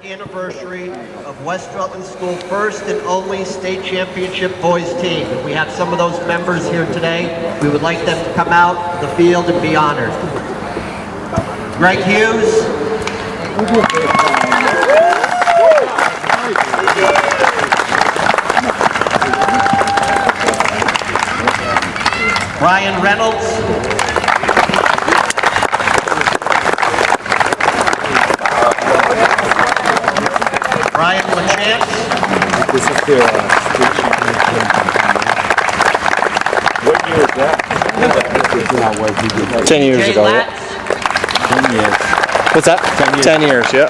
anniversary of West Rutland School first and only state championship boys team. We have some of those members here today. We would like them to come out the field and be honored. Greg Hughes. Brian Reynolds. Brian LaChance. This is the state championship. What year is that? 10 years ago. Latz. 10 years. What's that? 10 years, yeah.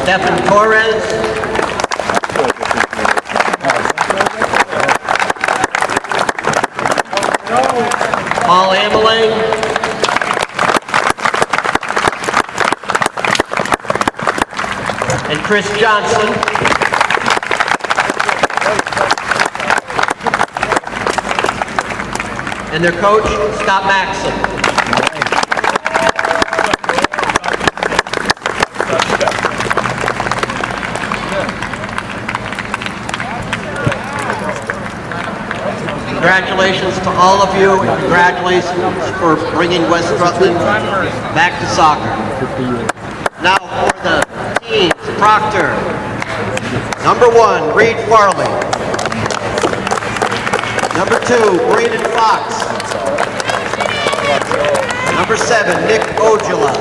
Stephen Torres. Paul Ameling. And Chris Johnson. And their coach, Scott Maxim. Congratulations to all of you, and congratulations for bringing West Rutland back to soccer. Now for the teams, Proctor. Number 1, Reed Farley. Number 2, Braden Fox. Number 7, Nick Ojala.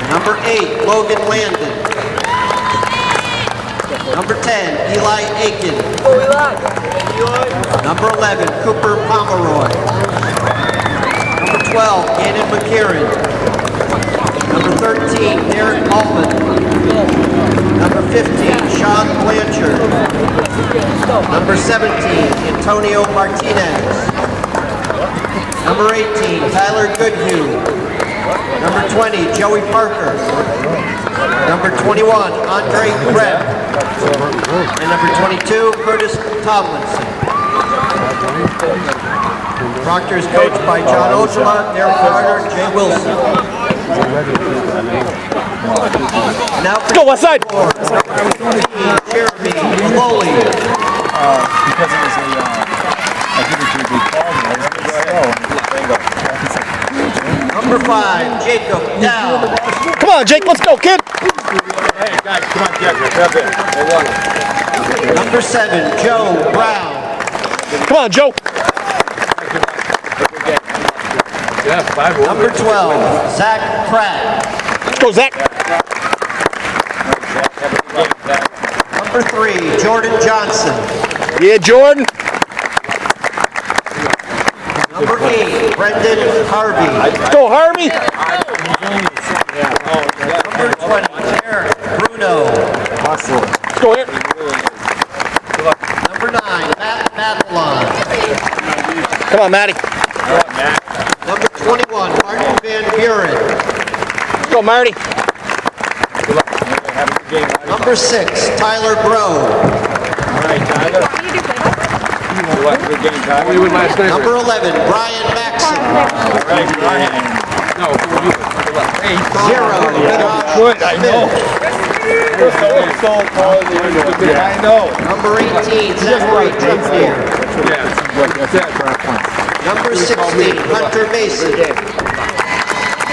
Number 8, Logan Landon. Number 10, Eli Aiken. Number 11, Cooper Pomeroy. Number 12, Gannon McCarran. Number 13, Derek Altman. Number 15, Sean Blanchard. Number 17, Antonio Martinez. Number 18, Tyler Goodhue. Number 20, Joey Parker. Number 21, Andre Brett. And number 22, Curtis Tomlinson. Proctor is coached by John Ojala, Derek Carter, and Jay Wilson. Now Let's go, West side! Jeremy Maloli. Because it was I did it to a big ball. Number 5, Jacob Dow. Come on, Jake, let's go, kid! Hey, guys, come on, Jack. Grab it. They won it. Number 7, Joe Brown. Come on, Joe! Yeah, 5. Number 12, Zach Pratt. Let's go, Zach! Number 3, Jordan Johnson. Yeah, Jordan! Number 8, Brendan Harvey. Let's go, Harvey! Number 20, Eric Bruno. Let's go here! Number 9, Matt Madelon. Come on, Matty! Number 21, Martin Van Buren. Let's go, Marty! Number 6, Tyler Bro. Number 11, Brian Maxon. 0, Good, I know. I know. Number 18, Zachary Trippier. Number 16, Hunter Mason.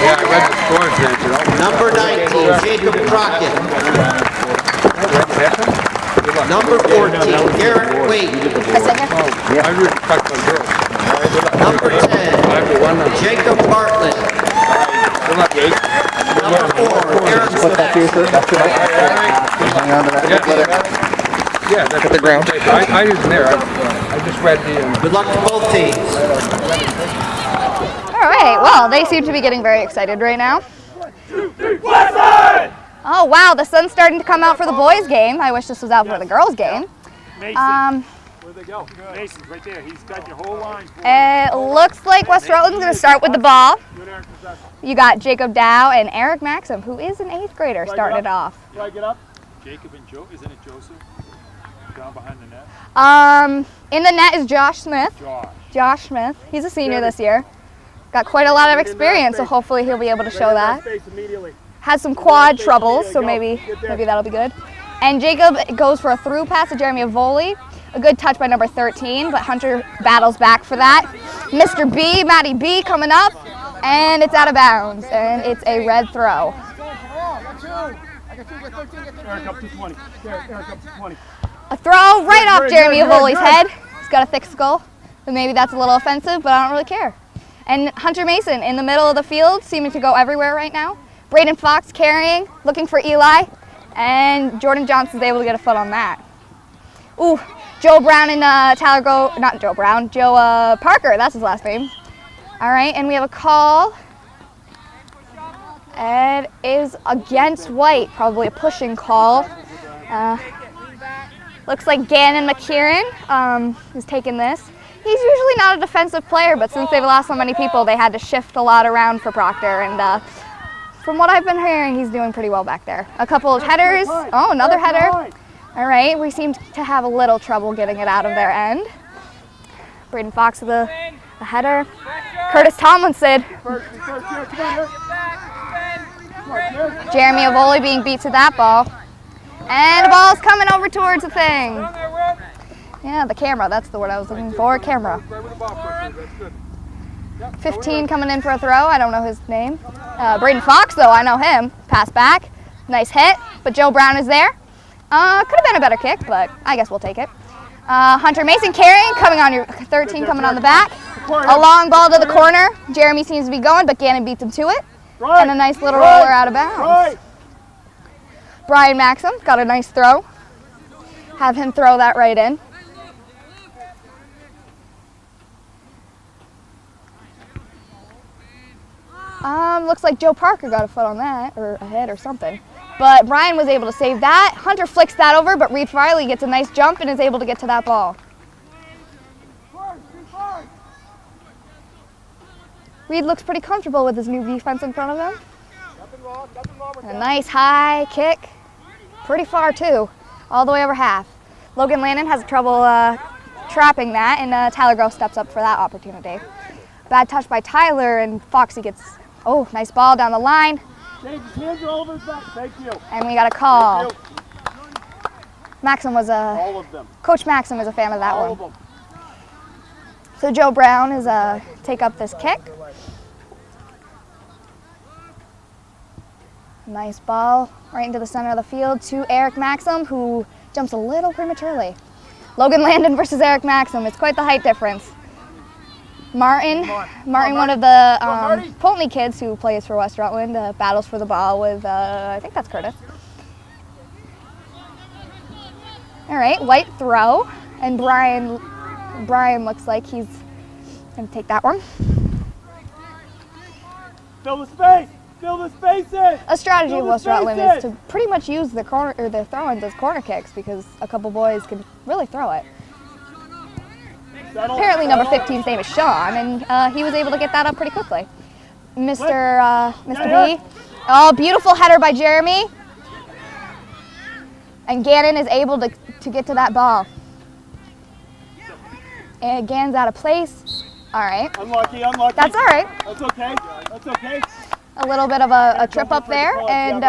Yeah, I read the scores then. Number 19, Jacob Crockett. Number 14, Garrett Wade. Number 10, Jacob Bartlett. Number 4, Eric Smith. Yeah, that's the ground. I wasn't there. I just read the... Good luck to both teams. All right, well, they seem to be getting very excited right now. Oh, wow, the sun's starting to come out for the boys' game. I wish this was out for the girls' game. Mason. Where'd they go? Mason's right there. He's got your whole line. It looks like West Rutland's going to start with the ball. You got Jacob Dow and Eric Maxim, who is an 8th grader, starting it off. Get up. Jacob and Joe, isn't it Joseph? Down behind the net? In the net is Josh Smith. Josh. Josh Smith. He's a senior this year. got quite a lot of experience, so hopefully he'll be able to show that. Has some quad troubles, so maybe that'll be good. And Jacob goes for a through pass to Jeremy Avoli. A good touch by number 13, but Hunter battles back for that. Mr. B, Matty B coming up, and it's out of bounds, and it's a red throw. A throw right off Jeremy Avoli's head. He's got a thick skull, so maybe that's a little offensive, but I don't really care. And Hunter Mason in the middle of the field, seeming to go everywhere right now. Braden Fox carrying, looking for Eli, and Jordan Johnson's able to get a foot on that. Ooh, Joe Brown and Joe Parker, that's his last name. All right, and we have a call. It is against White, probably a pushing call. Looks like Gannon McKieran is taking this. He's usually not a defensive player, but since they've lost so many people, they had to shift a lot around for Proctor. And from what I've been hearing, he's doing pretty well back there. A couple of headers. Oh, another header. All right, we seem to have a little trouble getting it out of their end. Braden Fox with the header. Curtis Tomlinson. Jeremy Avoli being beat to that ball. And the ball's coming over towards the thing. Yeah, the camera, that's the word I was looking for, camera. 15 coming in for a throw, I don't know his name. Braden Fox though, I know him. Pass back, nice hit, but Joe Brown is there. Could have been a better kick, but I guess we'll take it. Hunter Mason carrying, coming on your 13, coming on the back. A long ball to the corner. Jeremy seems to be going, but Gannon beats him to it. And a nice little roller out of bounds. Brian Maxim got a nice throw. Have him throw that right in. Looks like Joe Parker got a foot on that, or a head or something. But Brian was able to save that. Hunter flicks that over, but Reed Farley gets a nice jump and is able to get to that ball. Reed looks pretty comfortable with his new defense in front of him. And a nice high kick. Pretty far too, all the way over half. Logan Landon has trouble trapping that, and Tyler Gross steps up for that opportunity. Bad touch by Tyler, and Foxy gets, oh, nice ball down the line. Hands are over his back. Thank you. And we got a call. Maxim was Coach Maxim is a fan of that one. So Joe Brown is take up this kick. Nice ball right into the center of the field to Eric Maxim, who jumps a little prematurely. Logan Landon versus Eric Maxim. It's quite the height difference. Martin, one of the Pulteney kids who plays for West Rutland, battles for the ball with, I think that's Curtis. All right, White throw, and Brian looks like he's going to take that one. Fill the space! Fill the spaces! A strategy of West Rutland is to pretty much use the corner or the throw-ins as corner kicks because a couple boys can really throw it. Apparently number 15's name is Sean, and he was able to get that up pretty quickly. Mr. B. Oh, beautiful header by Jeremy. And Gannon is able to get to that ball. And Gannon's out of place. All right. Unlucky. That's all right. That's okay. A little bit of a trip up there, and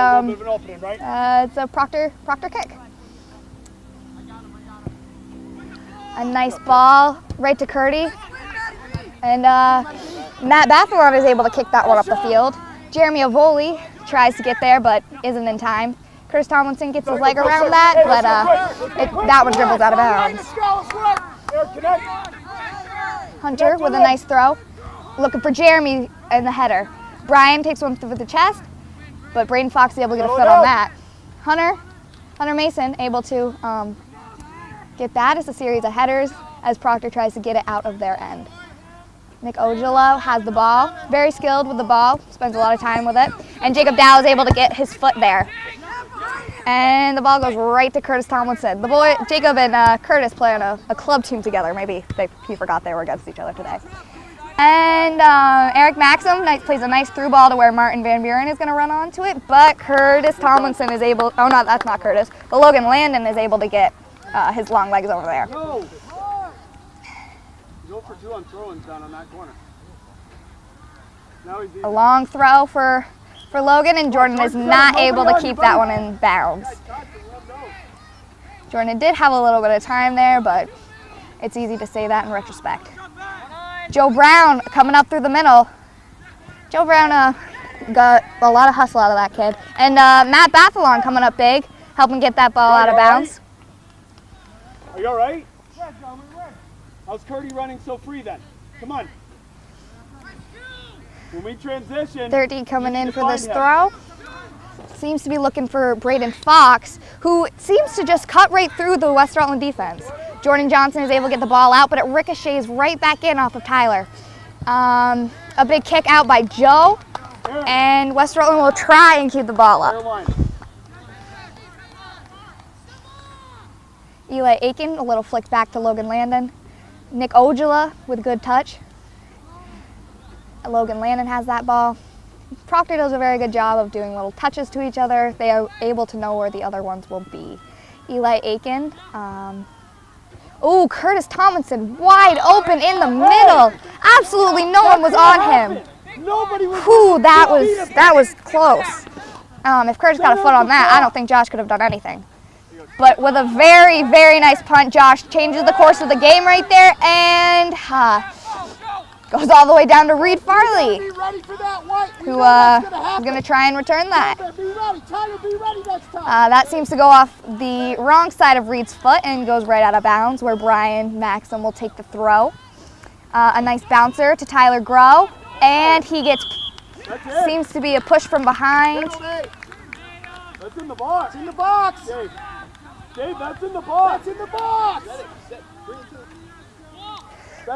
it's a Proctor kick. A nice ball right to Curdy. And Matt Bathalon is able to kick that one up the field. Jeremy Avoli tries to get there, but isn't in time. Curtis Tomlinson gets his leg around that, but that one dribbles out of bounds. Hunter with a nice throw. Looking for Jeremy in the header. Brian takes one with the chest, but Braden Fox is able to get a foot on that. Hunter Mason able to get that. It's a series of headers as Proctor tries to get it out of their end. Nick Ojala has the ball, very skilled with the ball, spends a lot of time with it, and Jacob Dow is able to get his foot there. And the ball goes right to Curtis Tomlinson. The boy, Jacob and Curtis play on a club team together. Maybe he forgot they were against each other today. And Eric Maxim plays a nice through ball to where Martin Van Buren is going to run onto it, but Curtis Tomlinson is able, oh no, that's not Curtis, but Logan Landon is able to get his long legs over there. Go for two on throw-ins down on that corner. A long throw for Logan, and Jordan is not able to keep that one in bounds. Jordan did have a little bit of time there, but it's easy to say that in retrospect. Joe Brown coming up through the middle. Joe Brown got a lot of hustle out of that kid. And Matt Bathalon coming up big, helping get that ball out of bounds. Are you all right? Yeah, John, we're right. How's Curdy running so free then? Come on. When we transition. 30 coming in for this throw. Seems to be looking for Braden Fox, who seems to just cut right through the West Rutland defense. Jordan Johnson is able to get the ball out, but it ricochets right back in off of Tyler. A big kick out by Joe, and West Rutland will try and keep the ball up. Eli Aiken, a little flick back to Logan Landon. Nick Ojala with a good touch. Logan Landon has that ball. Proctor does a very good job of doing little touches to each other. They are able to know where the other ones will be. Eli Aiken. Oh, Curtis Tomlinson wide open in the middle. Absolutely no one was on him. Whew, that was close. If Curtis got a foot on that, I don't think Josh could have done anything. But with a very, very nice punt, Josh changes the course of the game right there, and goes all the way down to Reed Farley, who is going to try and return that. That seems to go off the wrong side of Reed's foot and goes right out of bounds, where Brian Maxim will take the throw. A nice bouncer to Tyler Grow, and he gets, seems to be a push from behind. That's in the box. It's in the box. Dave, that's in the box. That's in the box.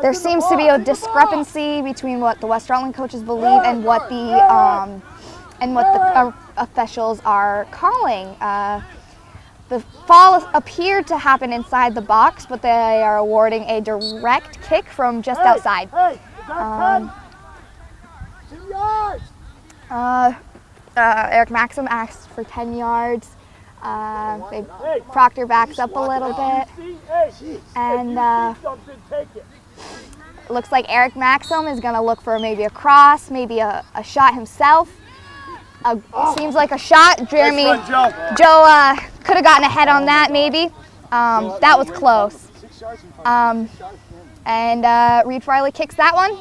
There seems to be a discrepancy between what the West Rutland coaches believe and what the officials are calling. The fall appeared to happen inside the box, but they are awarding a direct kick from just outside. Eric Maxim asks for 10 yards. Proctor backs up a little bit, and looks like Eric Maxim is going to look for maybe a cross, maybe a shot himself. Seems like a shot. Jeremy, Joe could have gotten ahead on that maybe. That was close. And Reed Farley kicks that one.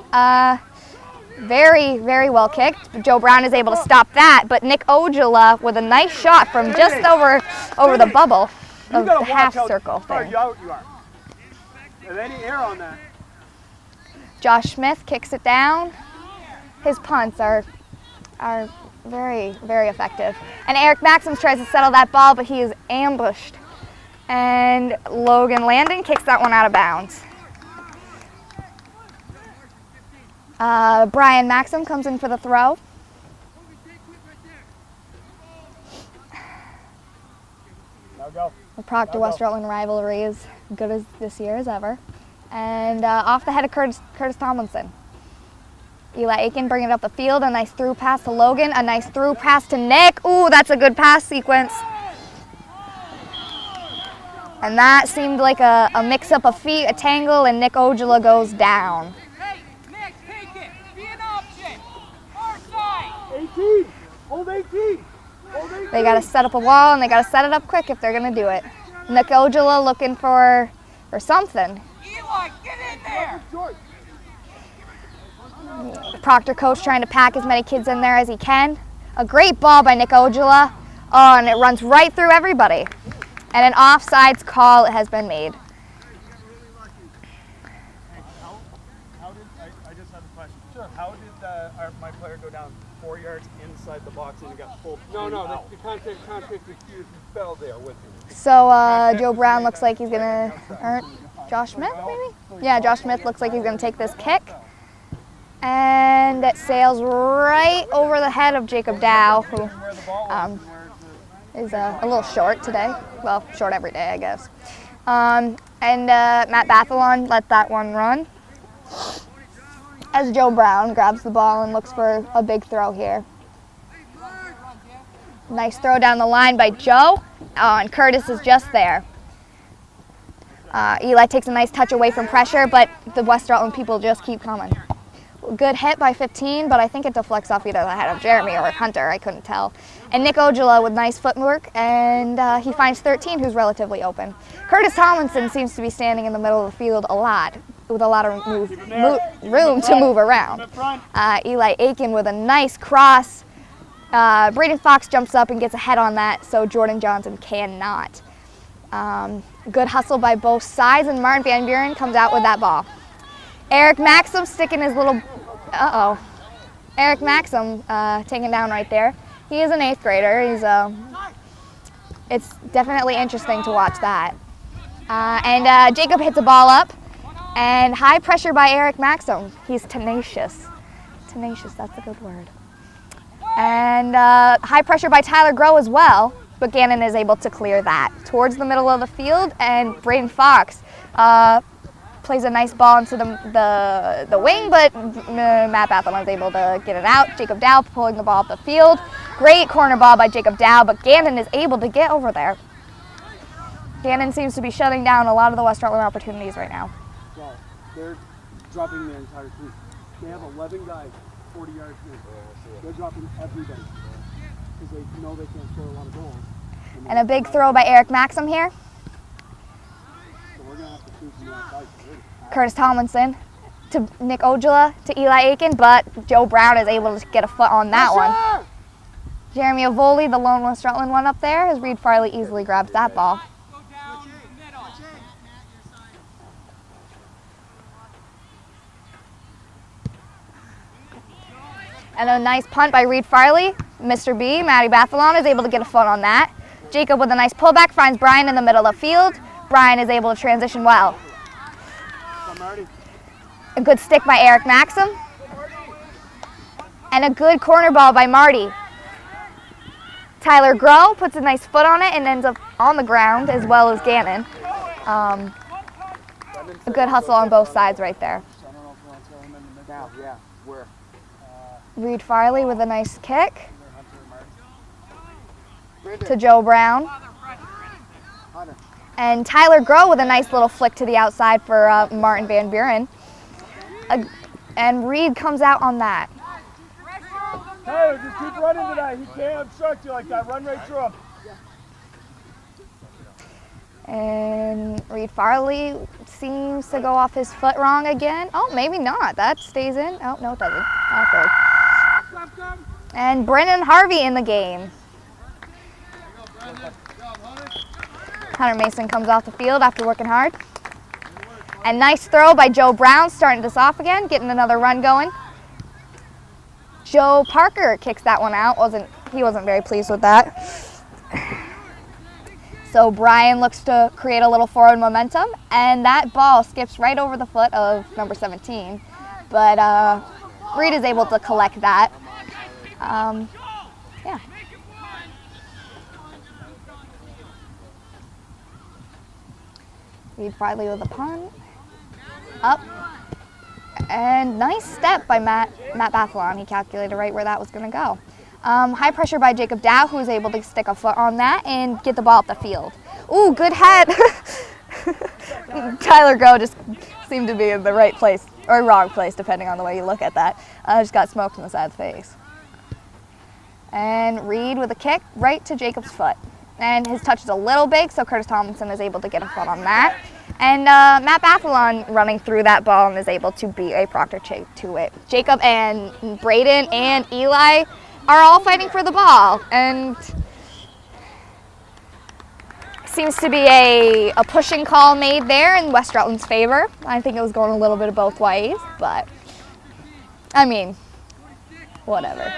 Very, very well kicked. Joe Brown is able to stop that, but Nick Ojala with a nice shot from just over the bubble of the half circle thing. Any air on that? Josh Smith kicks it down. His punts are very, very effective. And Eric Maxim tries to settle that ball, but he is ambushed. And Logan Landon kicks that one out of bounds. Brian Maxim comes in for the throw. The Proctor West Rutland rivalry is good as this year as ever. And off the head of Curtis Tomlinson. Eli Aiken bringing it up the field. A nice through pass to Logan. A nice through pass to Nick. Ooh, that's a good pass sequence. And that seemed like a mix-up of feet, a tangle, and Nick Ojala goes down. Hey, Nick, take it. Be an option. Far side. 18. Hold 18. Hold 18. They got to set up a wall, and they got to set it up quick if they're going to do it. Nick Ojala looking for something. Eli, get in there. Proctor coach trying to pack as many kids in there as he can. A great ball by Nick Ojala. Oh, and it runs right through everybody. And an offsides call has been made. I just have a question. Sure. How did my player go down 4 yards inside the box and he got pulled? No, the contact fell there with him. So Joe Brown looks like he's gonna, or Josh Smith maybe? Yeah, Josh Smith looks like he's gonna take this kick. And it sails right over the head of Jacob Dow, who is a little short today. Well, short every day, I guess. And Matt Bathalon let that one run. As Joe Brown grabs the ball and looks for a big throw here. Nice throw down the line by Joe. Oh, and Curtis is just there. Eli takes a nice touch away from pressure, but the West Rutland people just keep coming. Good hit by 15, but I think it deflects off either the head of Jeremy or Hunter. I couldn't tell. And Nick Ojala with nice footwork, and he finds 13, who's relatively open. Curtis Tomlinson seems to be standing in the middle of the field a lot, with a lot of room to move around. Eli Aiken with a nice cross. Braden Fox jumps up and gets a head on that, so Jordan Johnson cannot. Good hustle by both sides, and Martin Van Buren comes out with that ball. Eric Maxim sticking his little, Eric Maxim taken down right there. He is an 8th grader. It's definitely interesting to watch that. And Jacob hits a ball up, and high pressure by Eric Maxim. He's tenacious. Tenacious, that's a good word. And high pressure by Tyler Groh as well, but Gannon is able to clear that. Towards the middle of the field, and Braden Fox plays a nice ball into the wing, but Matt Bathelon is able to get it out. Jacob Dow pulling the ball up the field. Great corner ball by Jacob Dow, but Gannon is able to get over there. Gannon seems to be shutting down a lot of the West Rutland opportunities right now. Well, they're dropping their entire team. They have 11 guys, 40 yards in. They're dropping everybody because they know they can't score a lot of goals. And a big throw by Eric Maxim here. So we're going to have to shoot from the outside. Curtis Tomlinson to Nick Ojala to Eli Aiken, but Joe Brown is able to get a foot on that one. Jeremy Avoli, the lone West Rutland one up there, as Reed Farley easily grabs that ball. Go down the middle. And a nice punt by Reed Farley. Mr. B, Matty Bathelon, is able to get a foot on that. Jacob with a nice pullback finds Brian in the middle of the field. Brian is able to transition well. A good stick by Eric Maxim. And a good corner ball by Marty. Tyler Groh puts a nice foot on it and ends up on the ground, as well as Gannon. A good hustle on both sides right there. Reed Farley with a nice kick to Joe Brown. And Tyler Groh with a nice little flick to the outside for Martin Van Buren. And Reed comes out on that. Tyler, just keep running today. He can't obstruct you like that. Run right through him. And Reed Farley seems to go off his foot wrong again. Oh, maybe not. That stays in. Oh, no, it doesn't. Awkward. And Brennan Harvey in the game. Hunter Mason comes off the field after working hard. And nice throw by Joe Brown, starting this off again, getting another run going. Joe Parker kicks that one out. He wasn't very pleased with that. So Brian looks to create a little forward momentum, and that ball skips right over the foot of number 17. But Reed is able to collect that. Yeah. Reed Farley with a punt. Up. And nice step by Matt Bathelon. He calculated right where that was going to go. High pressure by Jacob Dow, who was able to stick a foot on that and get the ball up the field. Ooh, good head. Tyler Groh just seemed to be in the right place, or wrong place, depending on the way you look at that. Just got smoked in the side of the face. And Reed with a kick right to Jacob's foot. And his touch is a little big, so Curtis Tomlinson is able to get a foot on that. And Matt Bathelon running through that ball and is able to beat a Proctor to it. Jacob and Braden and Eli are all fighting for the ball, and seems to be a pushing call made there in West Rutland's favor. I think it was going a little bit of both ways, but I mean, whatever.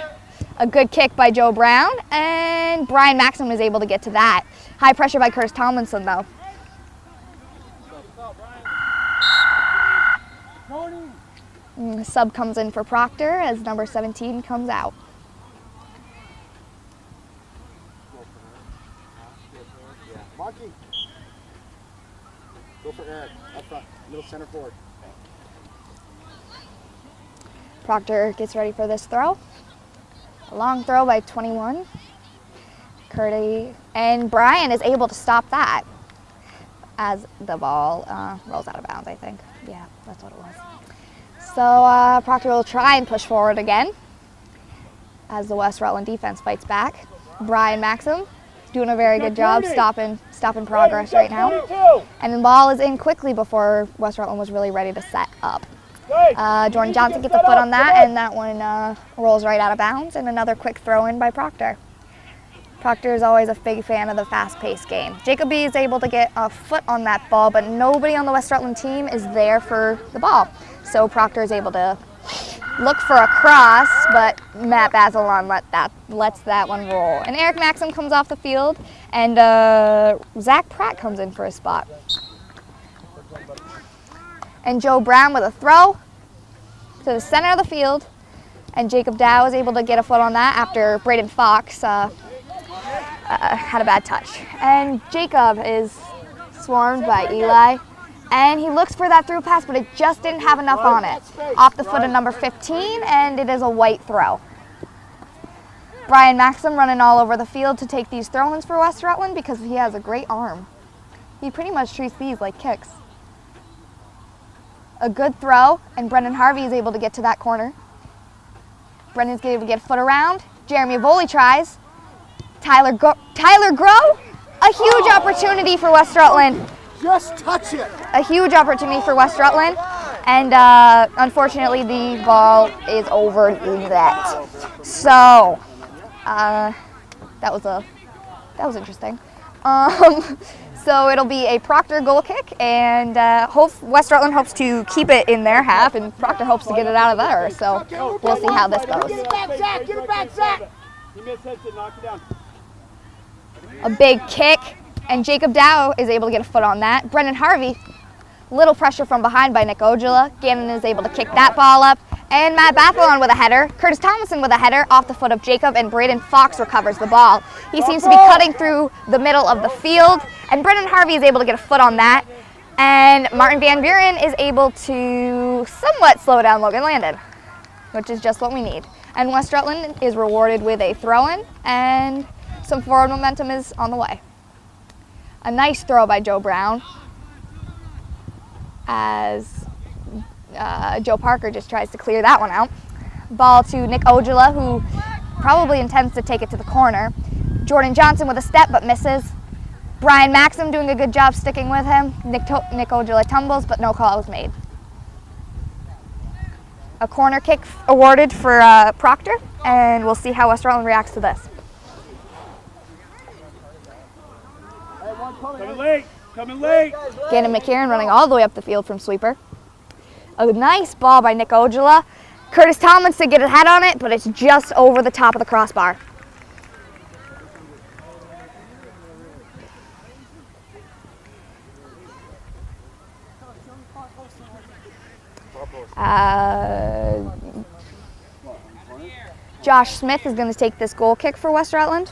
A good kick by Joe Brown, and Brian Maxim is able to get to that. High pressure by Curtis Tomlinson, though. Sub comes in for Proctor as number 17 comes out. Monkey. Go for Eric. Up front. Middle center forward. Proctor gets ready for this throw. A long throw by 21. Curdy and Brian is able to stop that as the ball rolls out of bounds, I think. Yeah, that's what it was. So Proctor will try and push forward again as the West Rutland defense fights back. Brian Maxim doing a very good job stopping progress right now. And the ball is in quickly before West Rutland was really ready to set up. Jordan Johnson gets a foot on that, and that one rolls right out of bounds, and another quick throw in by Proctor. Proctor is always a big fan of the fast-paced game. Jacob B is able to get a foot on that ball, but nobody on the West Rutland team is there for the ball. So Proctor is able to look for a cross, but Matt Bazelon lets that one roll. And Eric Maxim comes off the field, and Zach Pratt comes in for a spot. And Joe Brown with a throw to the center of the field, and Jacob Dow is able to get a foot on that after Braden Fox had a bad touch. And Jacob is swarmed by Eli, and he looks for that through pass, but it just didn't have enough on it. Off the foot of number 15, and it is a white throw. Brian Maxim running all over the field to take these throw-ins for West Rutland because he has a great arm. He pretty much treats these like kicks. A good throw, and Brendan Harvey is able to get to that corner. Brendan's able to get a foot around. Jeremy Avoli tries. Tyler Grow, a huge opportunity for West Rutland. Just touch it. A huge opportunity for West Rutland, and unfortunately the ball is over the net. So that was interesting. So it'll be a Proctor goal kick, and West Rutland hopes to keep it in their half, and Proctor hopes to get it out of there. So we'll see how this goes. Get it back, Zach. Get it back, Zach. He missed it. Knock it down. A big kick, and Jacob Dow is able to get a foot on that. Brendan Harvey, little pressure from behind by Nick Ojala. Gannon is able to kick that ball up, and Matt Bathalon with a header. Curtis Thomason with a header off the foot of Jacob, and Braden Fox recovers the ball. He seems to be cutting through the middle of the field, and Brendan Harvey is able to get a foot on that. And Martin Van Buren is able to somewhat slow down Logan Landon, which is just what we need. And West Rutland is rewarded with a throw-in, and some forward momentum is on the way. A nice throw by Joe Brown as Joe Parker just tries to clear that one out. Ball to Nick Ojala, who probably intends to take it to the corner. Jordan Johnson with a step but misses. Brian Maxim doing a good job sticking with him. Nick Ojala tumbles, but no call was made. A corner kick awarded for Proctor, and we'll see how West Rutland reacts to this. Coming late. Gannon McCarron running all the way up the field from sweeper. A nice ball by Nick Ojala. Curtis Tomlinson get a head on it, but it's just over the top of the crossbar. Josh Smith is going to take this goal kick for West Rutland.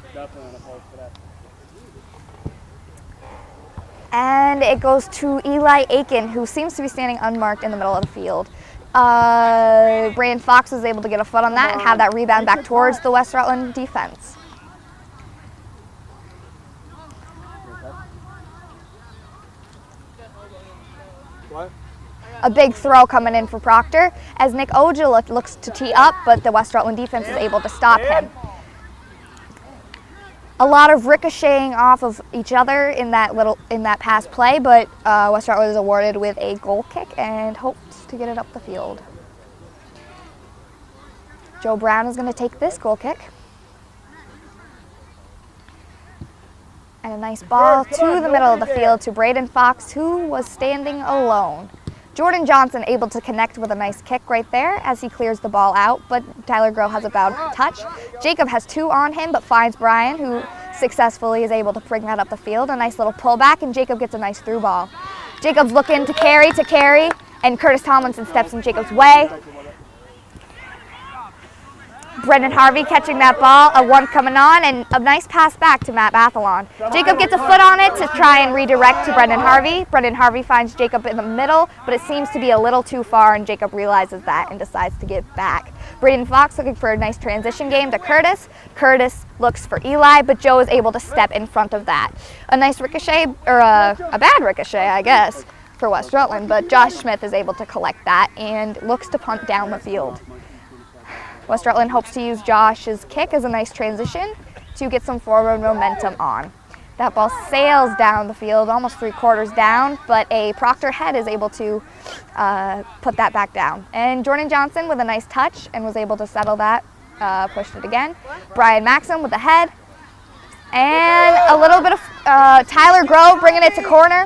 And it goes to Eli Aiken, who seems to be standing unmarked in the middle of the field. Brandon Fox was able to get a foot on that and have that rebound back towards the West Rutland defense. What? A big throw coming in for Proctor as Nick Ojala looks to tee up, but the West Rutland defense is able to stop him. A lot of ricocheting off of each other in that pass play, but West Rutland is awarded with a goal kick and hopes to get it up the field. Joe Brown is going to take this goal kick. And a nice ball to the middle of the field to Braden Fox, who was standing alone. Jordan Johnson able to connect with a nice kick right there as he clears the ball out, but Tyler Grow has a bad touch. Jacob has two on him, but finds Brian, who successfully is able to bring that up the field. A nice little pullback, and Jacob gets a nice through ball. Jacob's looking to carry, and Curtis Tomlinson steps in Jacob's way. Brendan Harvey catching that ball, a one coming on, and a nice pass back to Matt Bathalon. Jacob gets a foot on it to try and redirect to Brendan Harvey. Brendan Harvey finds Jacob in the middle, but it seems to be a little too far, and Jacob realizes that and decides to give back. Braden Fox looking for a nice transition game to Curtis. Curtis looks for Eli, but Joe is able to step in front of that. A nice ricochet, or a bad ricochet, I guess, for West Rutland, but Josh Smith is able to collect that and looks to punt down the field. West Rutland hopes to use Josh's kick as a nice transition to get some forward momentum on. That ball sails down the field, almost 3/4 down, but a Proctor head is able to put that back down. And Jordan Johnson with a nice touch and was able to settle that, pushed it again. Brian Maxim with the head. And a little bit of Tyler Grove bringing it to corner.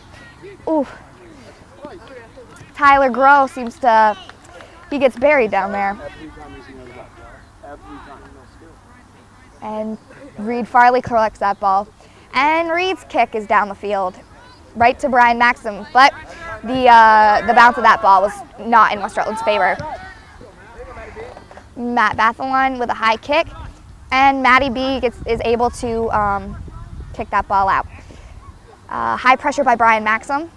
Ooh. Tyler Grove seems to, he gets buried down there. And Reed Farley collects that ball. And Reed's kick is down the field, right to Brian Maxim. But the bounce of that ball was not in West Rutland's favor. Matt Bathalon with a high kick. And Matty B is able to kick that ball out. High pressure by Brian Maxim.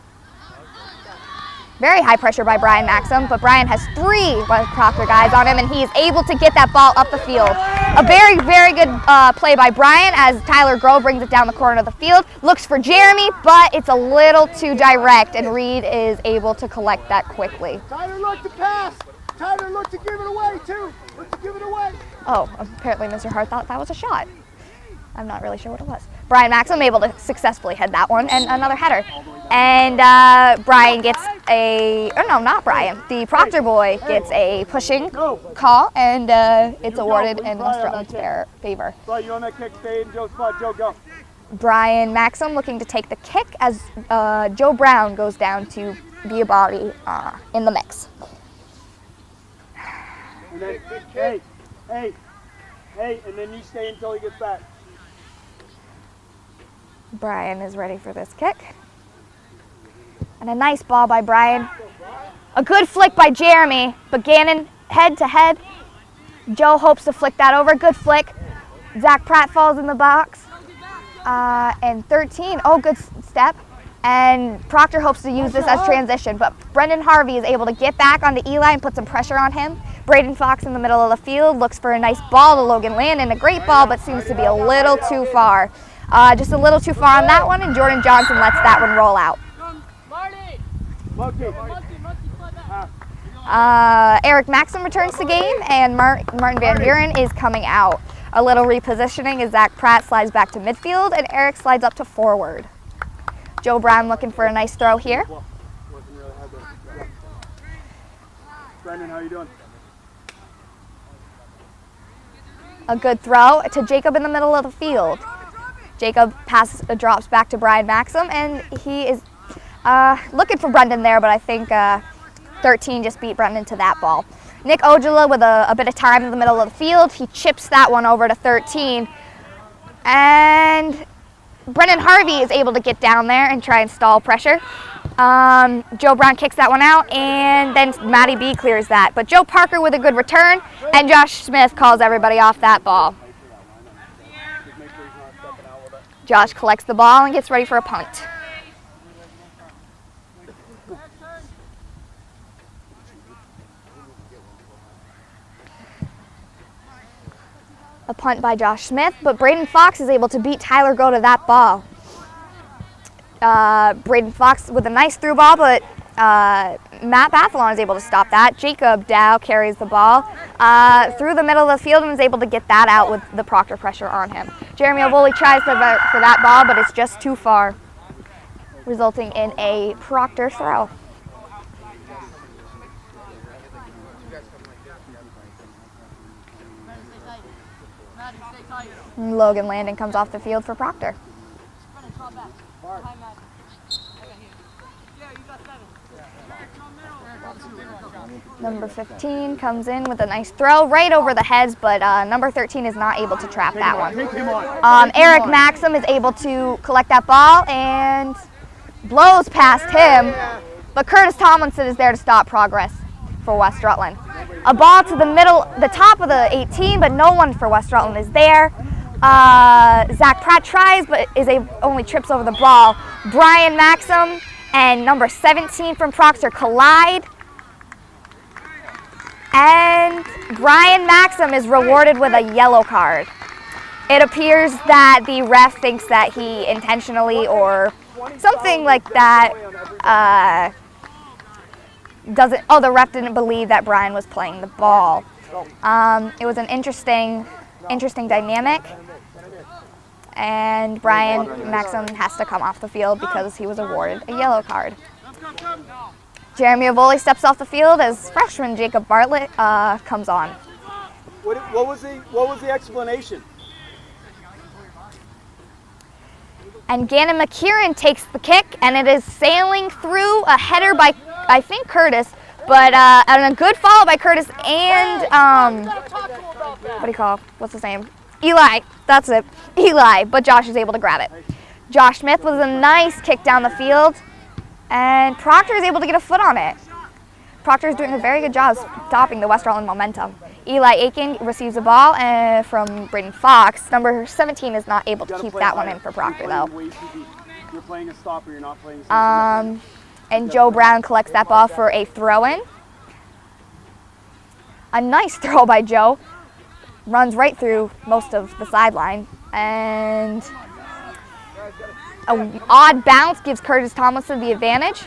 Very high pressure by Brian Maxim, but Brian has 3 Proctor guys on him, and he is able to get that ball up the field. A very, very good play by Brian as Tyler Grove brings it down the corner of the field. Looks for Jeremy, but it's a little too direct, and Reed is able to collect that quickly. Tyler looked to pass. Tyler looked to give it away, too. Looked to give it away. Oh, apparently Mr. Hart thought that was a shot. I'm not really sure what it was. Brian Maxim able to successfully head that one, and another header. And Brian gets not Brian. The Proctor boy gets a pushing call, and it's awarded in West Rutland's favor. Right, you on that kick, stay in Joe's spot. Joe, go. Brian Maxim looking to take the kick as Joe Brown goes down to be a body in the mix. And then, hey, and then you stay until he gets back. Brian is ready for this kick. And a nice ball by Brian. A good flick by Jeremy, but Gannon head to head. Joe hopes to flick that over. Good flick. Zach Pratt falls in the box. And 13, good step. And Proctor hopes to use this as transition, but Brendan Harvey is able to get back onto Eli and put some pressure on him. Braden Fox in the middle of the field looks for a nice ball to Logan Landon. A great ball, but seems to be a little too far. Just a little too far on that one, and Jordan Johnson lets that one roll out. Eric Maxim returns to game, and Martin Van Buren is coming out. A little repositioning as Zach Pratt slides back to midfield, and Eric slides up to forward. Joe Brown looking for a nice throw here. Brendan, how you doing? A good throw to Jacob in the middle of the field. Jacob drops back to Brian Maxim, and he is looking for Brendan there, but I think 13 just beat Brendan to that ball. Nick Ojala with a bit of time in the middle of the field. He chips that one over to 13. And Brendan Harvey is able to get down there and try and stall pressure. Joe Brown kicks that one out, and then Matty B clears that. But Joe Parker with a good return, and Josh Smith calls everybody off that ball. Josh collects the ball and gets ready for a punt. A punt by Josh Smith, but Braden Fox is able to beat Tyler Go to that ball. Braden Fox with a nice through ball, but Matt Bathalon is able to stop that. Jacob Dow carries the ball through the middle of the field and is able to get that out with the Proctor pressure on him. Jeremy Ovoli tries for that ball, but it's just too far, resulting in a Proctor throw. Logan Landon comes off the field for Proctor. Number 15 comes in with a nice throw right over the heads, but number 13 is not able to trap that one. Eric Maxim is able to collect that ball and blows past him, but Curtis Tomlinson is there to stop progress for West Rutland. A ball to the top of the 18, but no one for West Rutland is there. Zach Pratt tries, but only trips over the ball. Brian Maxim and number 17 from Proctor collide. And Brian Maxim is rewarded with a yellow card. It appears that the ref thinks that he intentionally or something like that the ref didn't believe that Brian was playing the ball. It was an interesting dynamic, and Brian Maxim has to come off the field because he was awarded a yellow card. Jeremy Avoli steps off the field as freshman Jacob Bartlett comes on. What was the explanation? And Gannon McKieran takes the kick, and it is sailing through a header by, I think, Curtis, but and a good follow by Curtis and, what do you call, what's his name? Eli, that's it, Eli, but Josh is able to grab it. Josh Smith was a nice kick down the field, and Proctor is able to get a foot on it. Proctor is doing a very good job stopping the West Rutland momentum. Eli Aiken receives the ball from Braden Fox. Number 17 is not able to keep that one in for Proctor, though. You're playing a stopper, you're not playing a and Joe Brown collects that ball for a throw-in. A nice throw by Joe. Runs right through most of the sideline. And an odd bounce gives Curtis Tomlinson the advantage,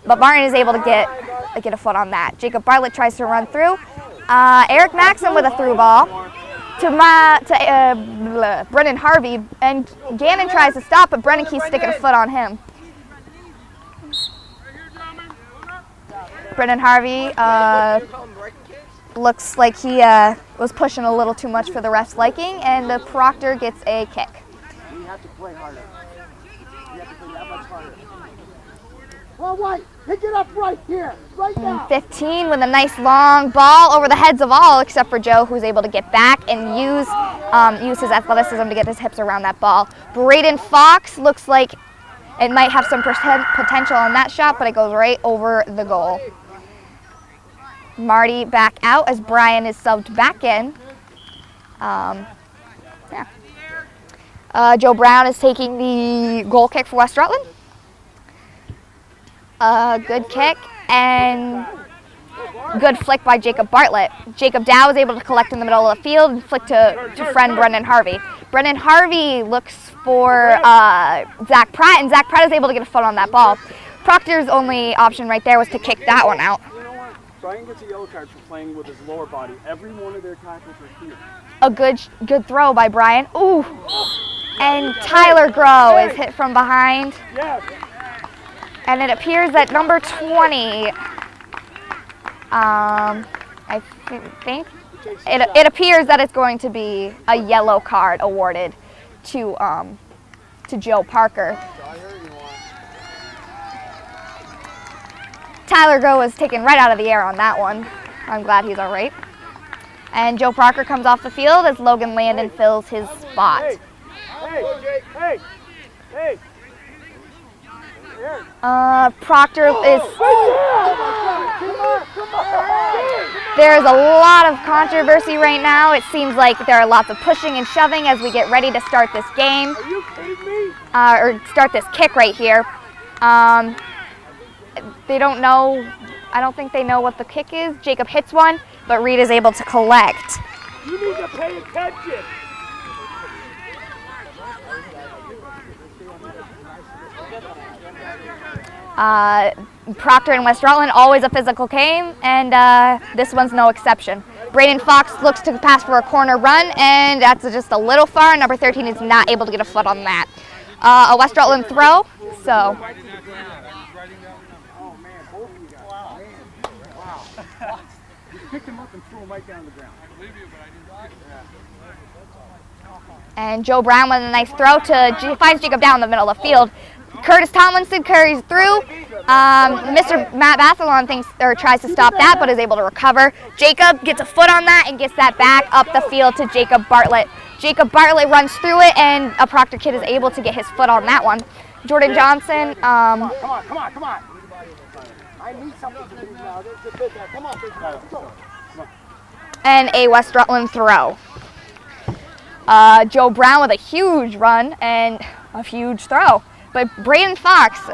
but Martin is able to get a foot on that. Jacob Bartlett tries to run through. Eric Maxim with a through ball to Brennan Harvey, and Gannon tries to stop, but Brennan keeps sticking a foot on him. Brennan Harvey looks like he was pushing a little too much for the ref's liking, and the Proctor gets a kick. You have to play harder. You have to play that much harder. All right, pick it up right here, right now. 15 with a nice long ball over the heads of all except for Joe, who's able to get back and use his athleticism to get his hips around that ball. Braden Fox looks like it might have some potential on that shot, but it goes right over the goal. Marty back out as Brian is subbed back in. Joe Brown is taking the goal kick for West Rutland. Good kick and good flick by Jacob Bartlett. Jacob Dow is able to collect in the middle of the field and flick to friend Brendan Harvey. Brendan Harvey looks for Zach Pratt, and Zach Pratt is able to get a foot on that ball. Proctor's only option right there was to kick that one out. You know what? Brian gets a yellow card for playing with his lower body. Every one of their tackles are here. A good throw by Brian. Ooh. And Tyler Groh is hit from behind. Yes. And it appears that number 20, I think, it appears that it's going to be a yellow card awarded to Joe Parker. Tyler Groh was taken right out of the air on that one. I'm glad he's all right. And Joe Parker comes off the field as Logan Landon fills his spot. Hey. Proctor is... There's a lot of controversy right now. It seems like there are lots of pushing and shoving as we get ready to start this game. Are you kidding me? Or start this kick right here. They don't know, I don't think they know what the kick is. Jacob hits one, but Reed is able to collect. You need to pay attention. Proctor and West Rutland, always a physical game, and this one's no exception. Braden Fox looks to pass for a corner run, and that's just a little far. Number 13 is not able to get a foot on that. A West Rutland throw, so. Oh man, both of you guys. Wow. You picked him up and threw him right down the ground. I believe you, but I didn't. And Joe Brown with a nice throw finds Jacob down in the middle of the field. Curtis Tomlinson carries through. Mr. Matt Bathalon tries to stop that, but is able to recover. Jacob gets a foot on that and gets that back up the field to Jacob Bartlett. Jacob Bartlett runs through it, and a Proctor kid is able to get his foot on that one. Jordan Johnson. Come on. I need something to do now. Come on, let's go. And a West Rutland throw. Joe Brown with a huge run and a huge throw. But Braden Fox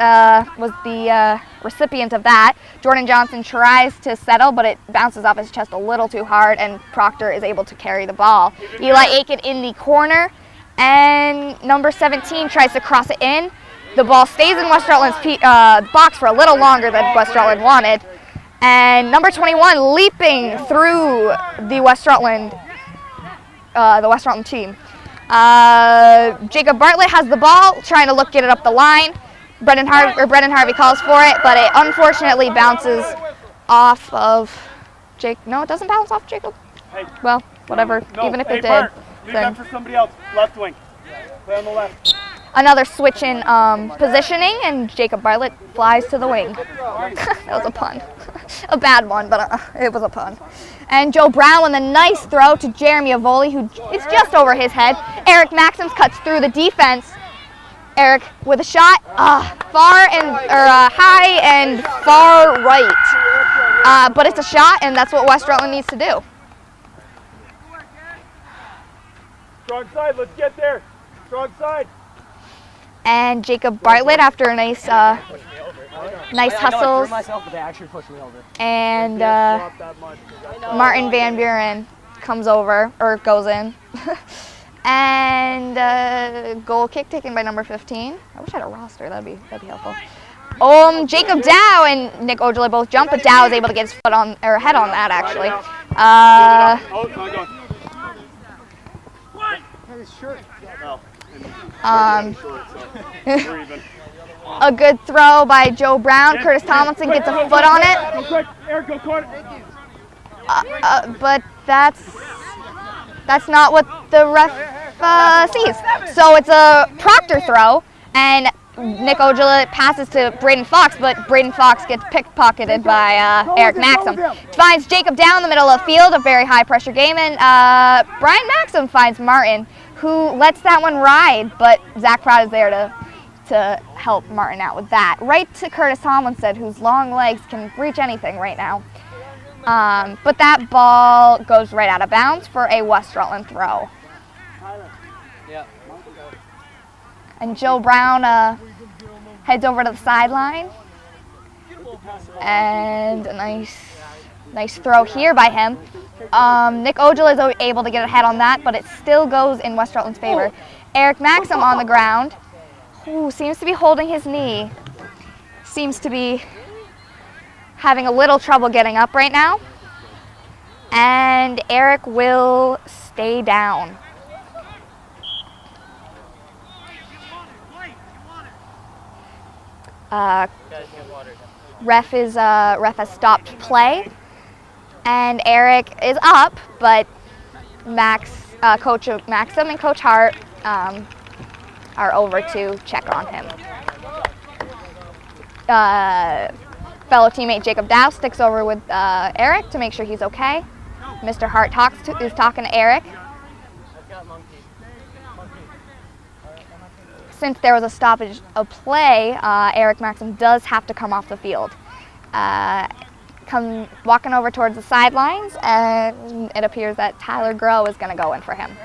was the recipient of that. Jordan Johnson tries to settle, but it bounces off his chest a little too hard, and Proctor is able to carry the ball. Eli Aiken in the corner, and number 17 tries to cross it in. The ball stays in West Rutland's box for a little longer than West Rutland wanted, And number 21 leaping through the West Rutland team. Jacob Bartlett has the ball, trying to get it up the line. Brendan Harvey calls for it, but it unfortunately bounces off of Jake. No, it doesn't bounce off Jacob. Hey. Well, whatever. No. Even if Hey, it did, Bart, leave then that for somebody else. Left wing. Play on the left. another switch in positioning, and Jacob Bartlett flies to the wing. That was a pun. A bad one, but it was a pun. And Joe Brown with a nice throw to Jeremy Avoli, who is just over his head. Eric Maxims cuts through the defense. Eric with a shot, high and far right. But it's a shot, and that's what West Rutland needs to do. Strong side, let's get there. Strong side. And Jacob Bartlett, after a nice hustles, and Martin Van Buren comes over, or goes in. And goal kick taken by number 15. I wish I had a roster, that'd be helpful. Jacob Dow and Nick Ojala both jump, but Dow is able to get his head on that actually. A good throw by Joe Brown. Curtis Tomlinson gets a foot on it. Go quick, Eric, go corner. But that's not what the ref sees. So it's a Proctor throw, and Nick Ojala passes to Braden Fox, but Braden Fox gets pickpocketed by Eric Maxim. Finds Jacob down in the middle of the field, a very high pressure game, and Brian Maxim finds Martin, who lets that one ride, but Zach Pratt is there to help Martin out with that. Right to Curtis Tomlinson, whose long legs can reach anything right now. But that ball goes right out of bounds for a West Rutland throw. And Joe Brown heads over to the sideline. And a nice throw here by him. Nick Ojala is able to get a head on that, but it still goes in West Rutland's favor. Eric Maxim on the ground. Ooh, seems to be holding his knee. Seems to be having a little trouble getting up right now. And Eric will stay down. Ref has stopped play, and Eric is up, but Coach Maxim and Coach Hart are over to check on him. Fellow teammate Jacob Dow sticks over with Eric to make sure he's okay. Mr. Hart is talking to Eric. Since there was a stoppage of play, Eric Maxim does have to come off the field. Walking over towards the sidelines, and it appears that Tyler Groh is going to go in for him.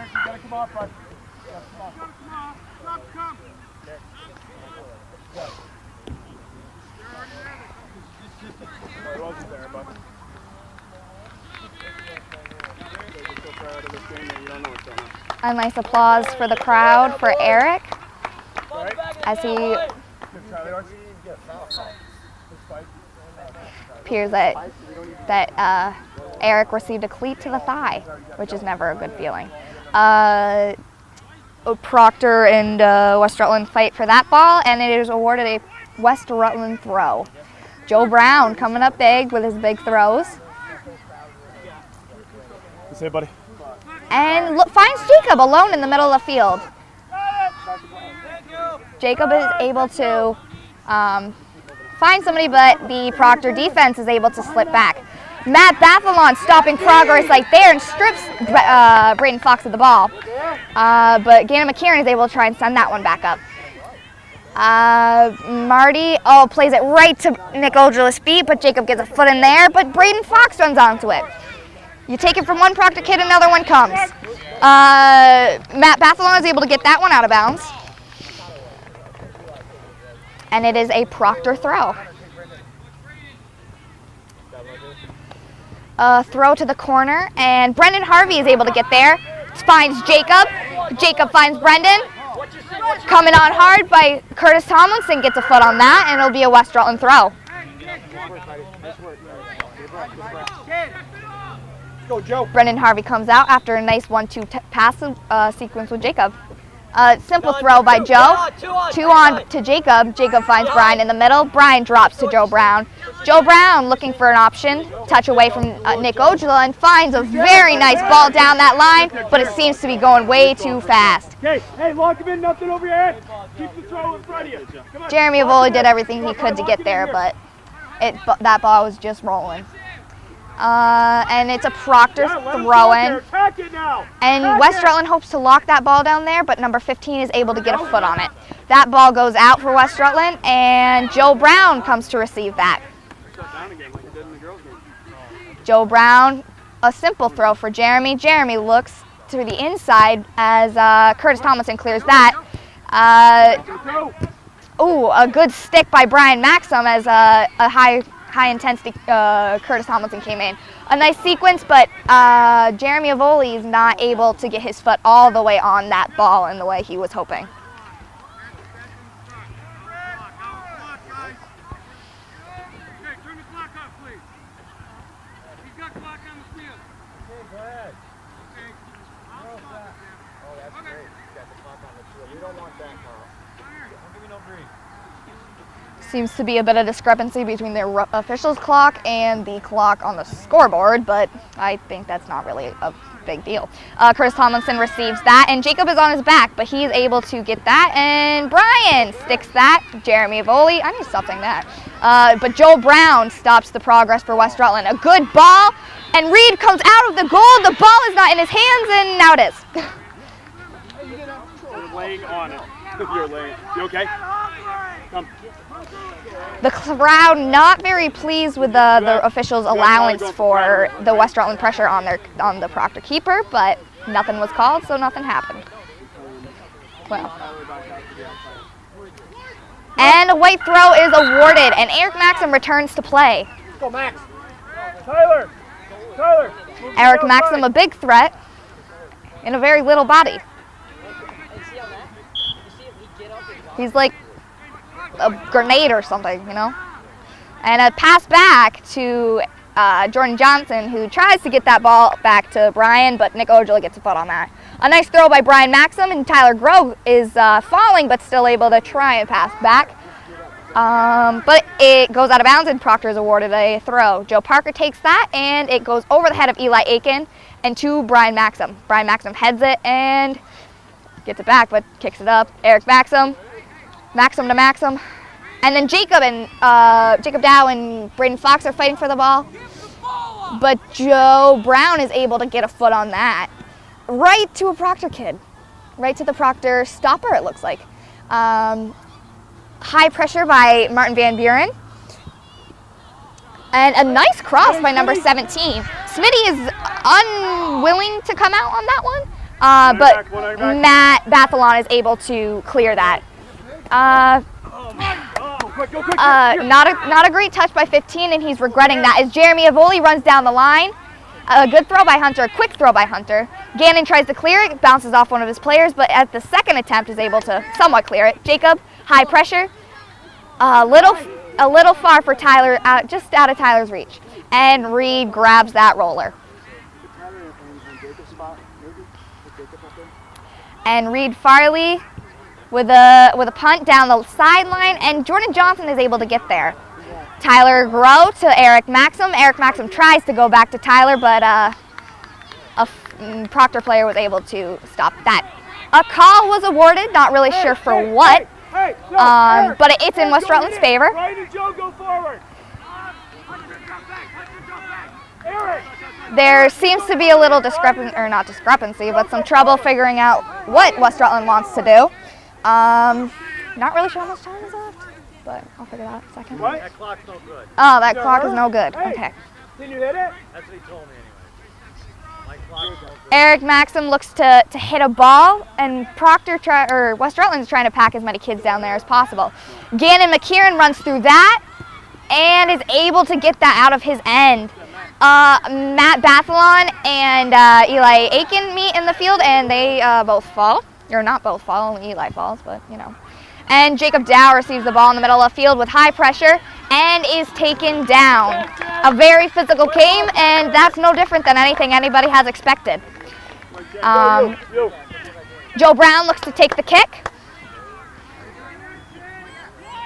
A nice applause for the crowd for Eric as he appears that Eric received a cleat to the thigh, which is never a good feeling. Proctor and West Rutland fight for that ball, and it is awarded a West Rutland throw. Joe Brown coming up big with his big throws. Say, buddy. And finds Jacob alone in the middle of the field. Jacob is able to find somebody, but the Proctor defense is able to slip back. Matt Bathalon stopping progress right there and strips Braden Fox of the ball. But Gannon McKieran is able to try and send that one back up. Marty plays it right to Nick Ojala's feet, but Jacob gets a foot in there, but Braden Fox runs onto it. You take it from one Proctor kid, another one comes. Matt Bathalon is able to get that one out of bounds. And it is a Proctor throw. Throw to the corner, and Brendan Harvey is able to get there. Finds Jacob. Jacob finds Brendan. Coming on hard by Curtis Tomlinson, gets a foot on that, and it'll be a West Rutland throw. Go, Joe. Brendan Harvey comes out after a nice 1-2 pass sequence with Jacob. Simple throw by Joe. 2 on to Jacob. Jacob finds Brian in the middle. Brian drops to Joe Brown. Joe Brown looking for an option. Touch away from Nick Ojala and finds a very nice ball down that line, but it seems to be going way too fast. Okay, hey, lock him in, nothing over your head. Keep the throw in front of you. Come on. Jeremy Avoli did everything he could to get there, but that ball was just rolling. And it's a Proctor throw-in. And West Rutland hopes to lock that ball down there, but number 15 is able to get a foot on it. That ball goes out for West Rutland, and Joe Brown comes to receive that. Joe Brown, a simple throw for Jeremy. Jeremy looks to the inside as Curtis Tomlinson clears that. A good stick by Brian Maxim as a high intensity Curtis Tomlinson came in. A nice sequence, but Jeremy Avoli is not able to get his foot all the way on that ball in the way he was hoping. Seems to be a bit of discrepancy between the officials' clock and the clock on the scoreboard, but I think that's not really a big deal. Curtis Tomlinson receives that, and Jacob is on his back, but he's able to get that, and Brian sticks that. Jeremy Avoli, I need to stop saying that. But Joe Brown stops the progress for West Rutland. A good ball, and Reed comes out of the goal. The ball is not in his hands, and now it is. You're laying on it. You're laying. You okay? Come. The crowd not very pleased with the officials' allowance for the West Rutland pressure on the Proctor keeper, but nothing was called, so nothing happened. Well. And a white throw is awarded, and Eric Maxim returns to play. Go, Max. Tyler. Eric Maxim, a big threat in a very little body. He's like a grenade or something, you know? And a pass back to Jordan Johnson, who tries to get that ball back to Brian, but Nick Ojala gets a foot on that. A nice throw by Brian Maxim, and Tyler Grove is falling, but still able to try and pass back. But it goes out of bounds, and Proctor is awarded a throw. Joe Parker takes that, and it goes over the head of Eli Aiken and to Brian Maxim. Brian Maxim heads it and gets it back, but kicks it up. Eric Maxim. Maxim to Maxim. And then Jacob Dow and Braden Fox are fighting for the ball. But Joe Brown is able to get a foot on that. Right to a Proctor kid. Right to the Proctor stopper, it looks like. High pressure by Martin Van Buren. And a nice cross by number 17. Smitty is unwilling to come out on that one. But Matt Bathalon is able to clear that. Not a great touch by 15, and he's regretting that as Jeremy Avoli runs down the line. A good throw by Hunter, a quick throw by Hunter. Gannon tries to clear it, bounces off one of his players, but at the second attempt is able to somewhat clear it. Jacob, high pressure, a little far for Tyler, just out of Tyler's reach. And Reed grabs that roller. And Reed Farley with a punt down the sideline, and Jordan Johnson is able to get there. Tyler Grow to Eric Maxim. Eric Maxim tries to go back to Tyler, but a Proctor player was able to stop that. A call was awarded, not really sure for what, but it's in West Rutland's favor. There seems to be a little not discrepancy, but some trouble figuring out what West Rutland wants to do. Not really sure how much time is left, but I'll figure that out in a second. What? That clock's no good. Oh, that clock is no good. Okay. Can you hit it? That's what he told me anyway. My clock's no good. Eric Maxim looks to hit a ball, and West Rutland's trying to pack as many kids down there as possible. Gannon McKieran runs through that and is able to get that out of his end. Matt Bathalon and Eli Aiken meet in the field, and they both fall. Or not both fall, only Eli falls, but you know. And Jacob Dow receives the ball in the middle of the field with high pressure, and is taken down. A very physical game, and that's no different than anything anybody has expected. Joe Brown looks to take the kick.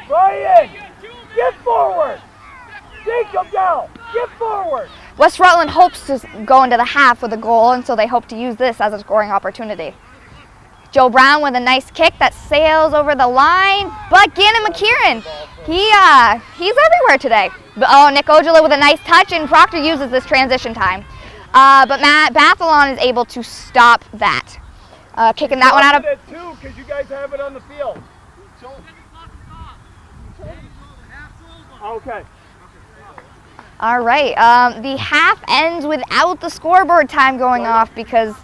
Brian, get forward. Jacob down, get forward. West Rutland hopes to go into the half with a goal, and so they hope to use this as a scoring opportunity. Joe Brown with a nice kick that sails over the line, but Gannon McKieran, he's everywhere today. Oh, Nick Ojala with a nice touch, and Proctor uses this transition time. But Matt Bathalon is able to stop that. Kicking that one out of... Because you guys have it on the field. Okay. All right, the half ends without the scoreboard time going off because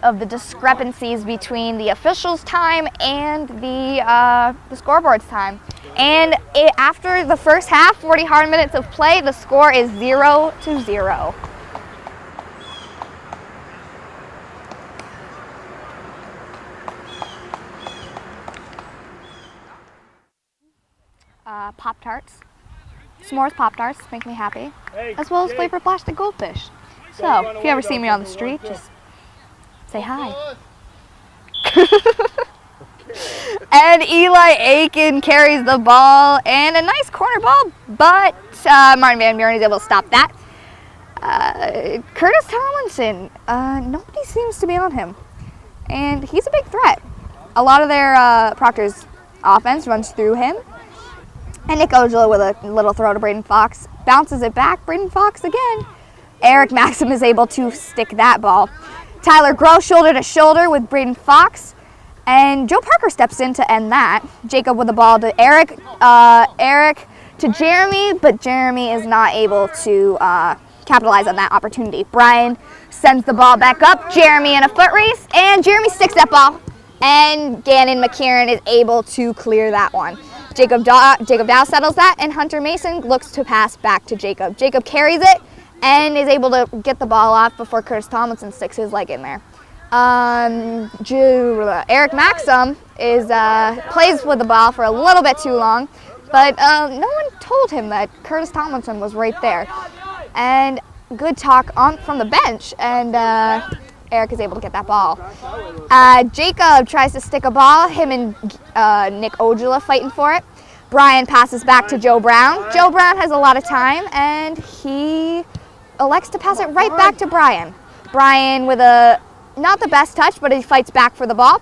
of the discrepancies between the officials' time and the scoreboard's time. And after the first half, 40 hard minutes of play, the score is 0-0. Pop-Tarts. S'mores Pop-Tarts make me happy, as well as flavored plastic goldfish. So, if you ever see me on the street, just say hi. And Eli Aiken carries the ball, and a nice corner ball, but Martin Van Buren is able to stop that. Curtis Tomlinson, nobody seems to be on him, and he's a big threat. A lot of their Proctor's offense runs through him. And Nick Ojala with a little throw to Braden Fox. Bounces it back. Braden Fox again. Eric Maxim is able to stick that ball. Tyler Groh shoulder to shoulder with Braden Fox. And Joe Parker steps in to end that. Jacob with the ball to Eric. Eric to Jeremy, but Jeremy is not able to capitalize on that opportunity. Brian sends the ball back up. Jeremy in a foot race. And Jeremy sticks that ball. And Gannon McKieran is able to clear that one. Jacob Dow settles that, and Hunter Mason looks to pass back to Jacob. Jacob carries it and is able to get the ball off before Curtis Tomlinson sticks his leg in there. Eric Maxim plays with the ball for a little bit too long, but no one told him that Curtis Tomlinson was right there. And good talk from the bench, and Eric is able to get that ball. Jacob tries to stick a ball, him and Nick Ojala fighting for it. Brian passes back to Joe Brown. Joe Brown has a lot of time, and he elects to pass it right back to Brian. Brian with not the best touch, but he fights back for the ball.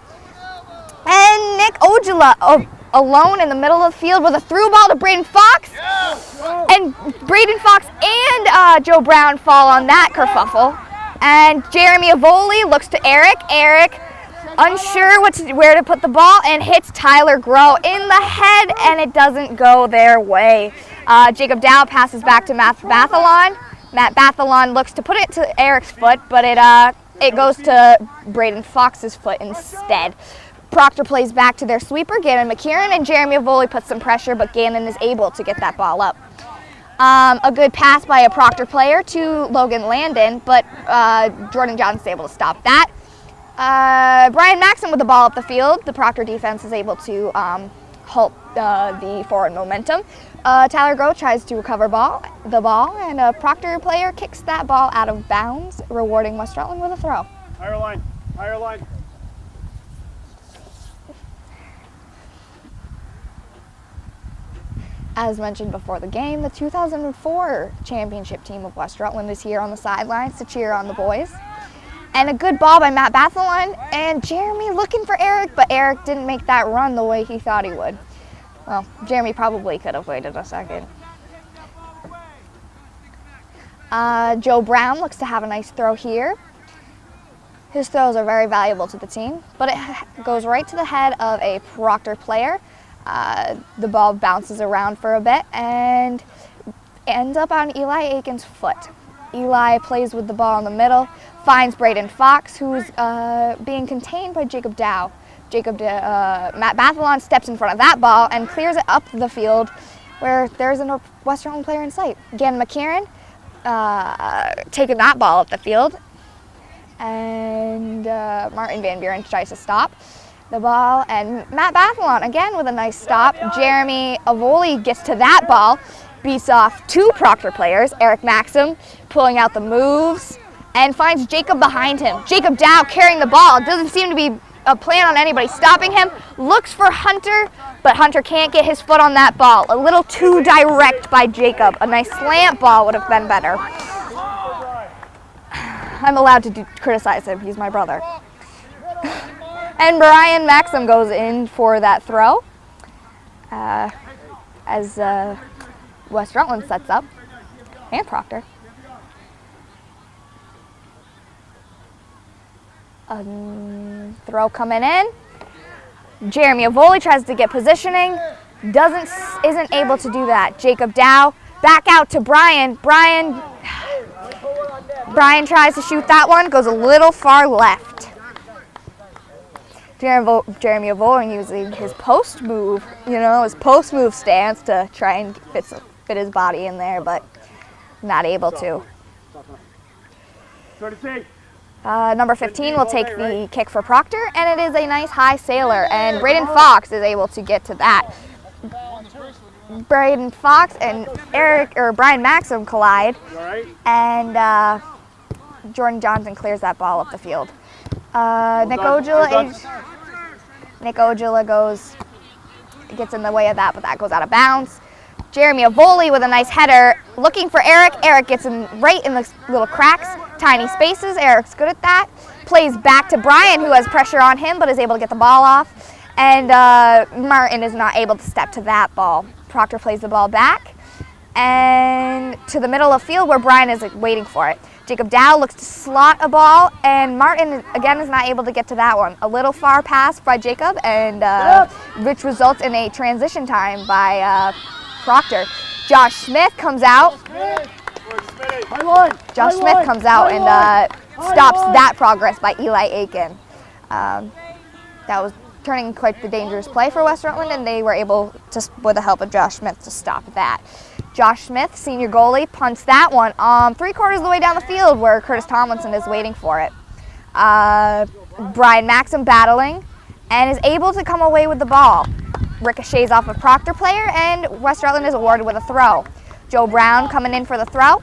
And Nick Ojala alone in the middle of the field with a through ball to Braden Fox. And Braden Fox and Joe Brown fall on that kerfuffle. And Jeremy Avoli looks to Eric. Eric, unsure where to put the ball, and hits Tyler Groh in the head, and it doesn't go their way. Jacob Dow passes back to Matt Bathalon. Matt Bathalon looks to put it to Eric's foot, but it goes to Braden Fox's foot instead. Proctor plays back to their sweeper, Gannon McKieran, and Jeremy Avoli puts some pressure, but Gannon is able to get that ball up. A good pass by a Proctor player to Logan Landon, but Jordan Johnson's able to stop that. Brian Maxim with the ball up the field. The Proctor defense is able to halt the forward momentum. Tyler Groh tries to recover the ball, and a Proctor player kicks that ball out of bounds, rewarding West Rutland with a throw. Higher line, higher line. As mentioned before the game, the 2004 championship team of West Rutland is here on the sidelines to cheer on the boys. And a good ball by Matt Bathalon, and Jeremy looking for Eric, but Eric didn't make that run the way he thought he would. Well, Jeremy probably could have waited a second. Joe Brown looks to have a nice throw here. His throws are very valuable to the team, but it goes right to the head of a Proctor player. The ball bounces around for a bit and ends up on Eli Aiken's foot. Eli plays with the ball in the middle, finds Braden Fox, who's being contained by Jacob Dow. Matt Bathalon steps in front of that ball and clears it up the field where there's a West Rutland player in sight. Gannon McKieran taking that ball up the field, and Martin Van Buren tries to stop the ball, and Matt Bathalon again with a nice stop. Jeremy Avoli gets to that ball, beats off 2 Proctor players, Eric Maxim pulling out the moves, and finds Jacob behind him. Jacob Dow carrying the ball. Doesn't seem to be a plan on anybody stopping him. Looks for Hunter, but Hunter can't get his foot on that ball. A little too direct by Jacob. A nice slant ball would have been better. I'm allowed to criticize him. He's my brother. And Brian Maxim goes in for that throw as West Rutland sets up, and Proctor. Throw coming in. Jeremy Avoli tries to get positioning, isn't able to do that. Jacob Dow back out to Brian. Brian tries to shoot that one, goes a little far left. Jeremy Avoli using his post move, his post move stance to try and fit his body in there, but not able to. Number 15 will take the kick for Proctor, and it is a nice high sailor, and Braden Fox is able to get to that. Braden Fox and Brian Maxim collide, and Jordan Johnson clears that ball up the field. Nick Ojula gets in the way of that, but that goes out of bounds. Jeremy Avoli with a nice header, looking for Eric. Eric gets in right in the little cracks, tiny spaces. Eric's good at that. Plays back to Brian, who has pressure on him, but is able to get the ball off. And Martin is not able to step to that ball. Proctor plays the ball back and to the middle of field where Brian is waiting for it. Jacob Dow looks to slot a ball, and Martin again is not able to get to that one. A little far pass by Jacob, and which results in a transition time by Proctor. Josh Smith comes out. Josh Smith comes out and stops that progress by Eli Aiken. That was turning quite the dangerous play for West Rutland, and they were able to, with the help of Josh Smith, to stop that. Josh Smith, senior goalie, punts that one 3/4 of the way down the field where Curtis Tomlinson is waiting for it. Brian Maxim battling and is able to come away with the ball. Ricochets off a Proctor player, and West Rutland is awarded with a throw. Joe Brown coming in for the throw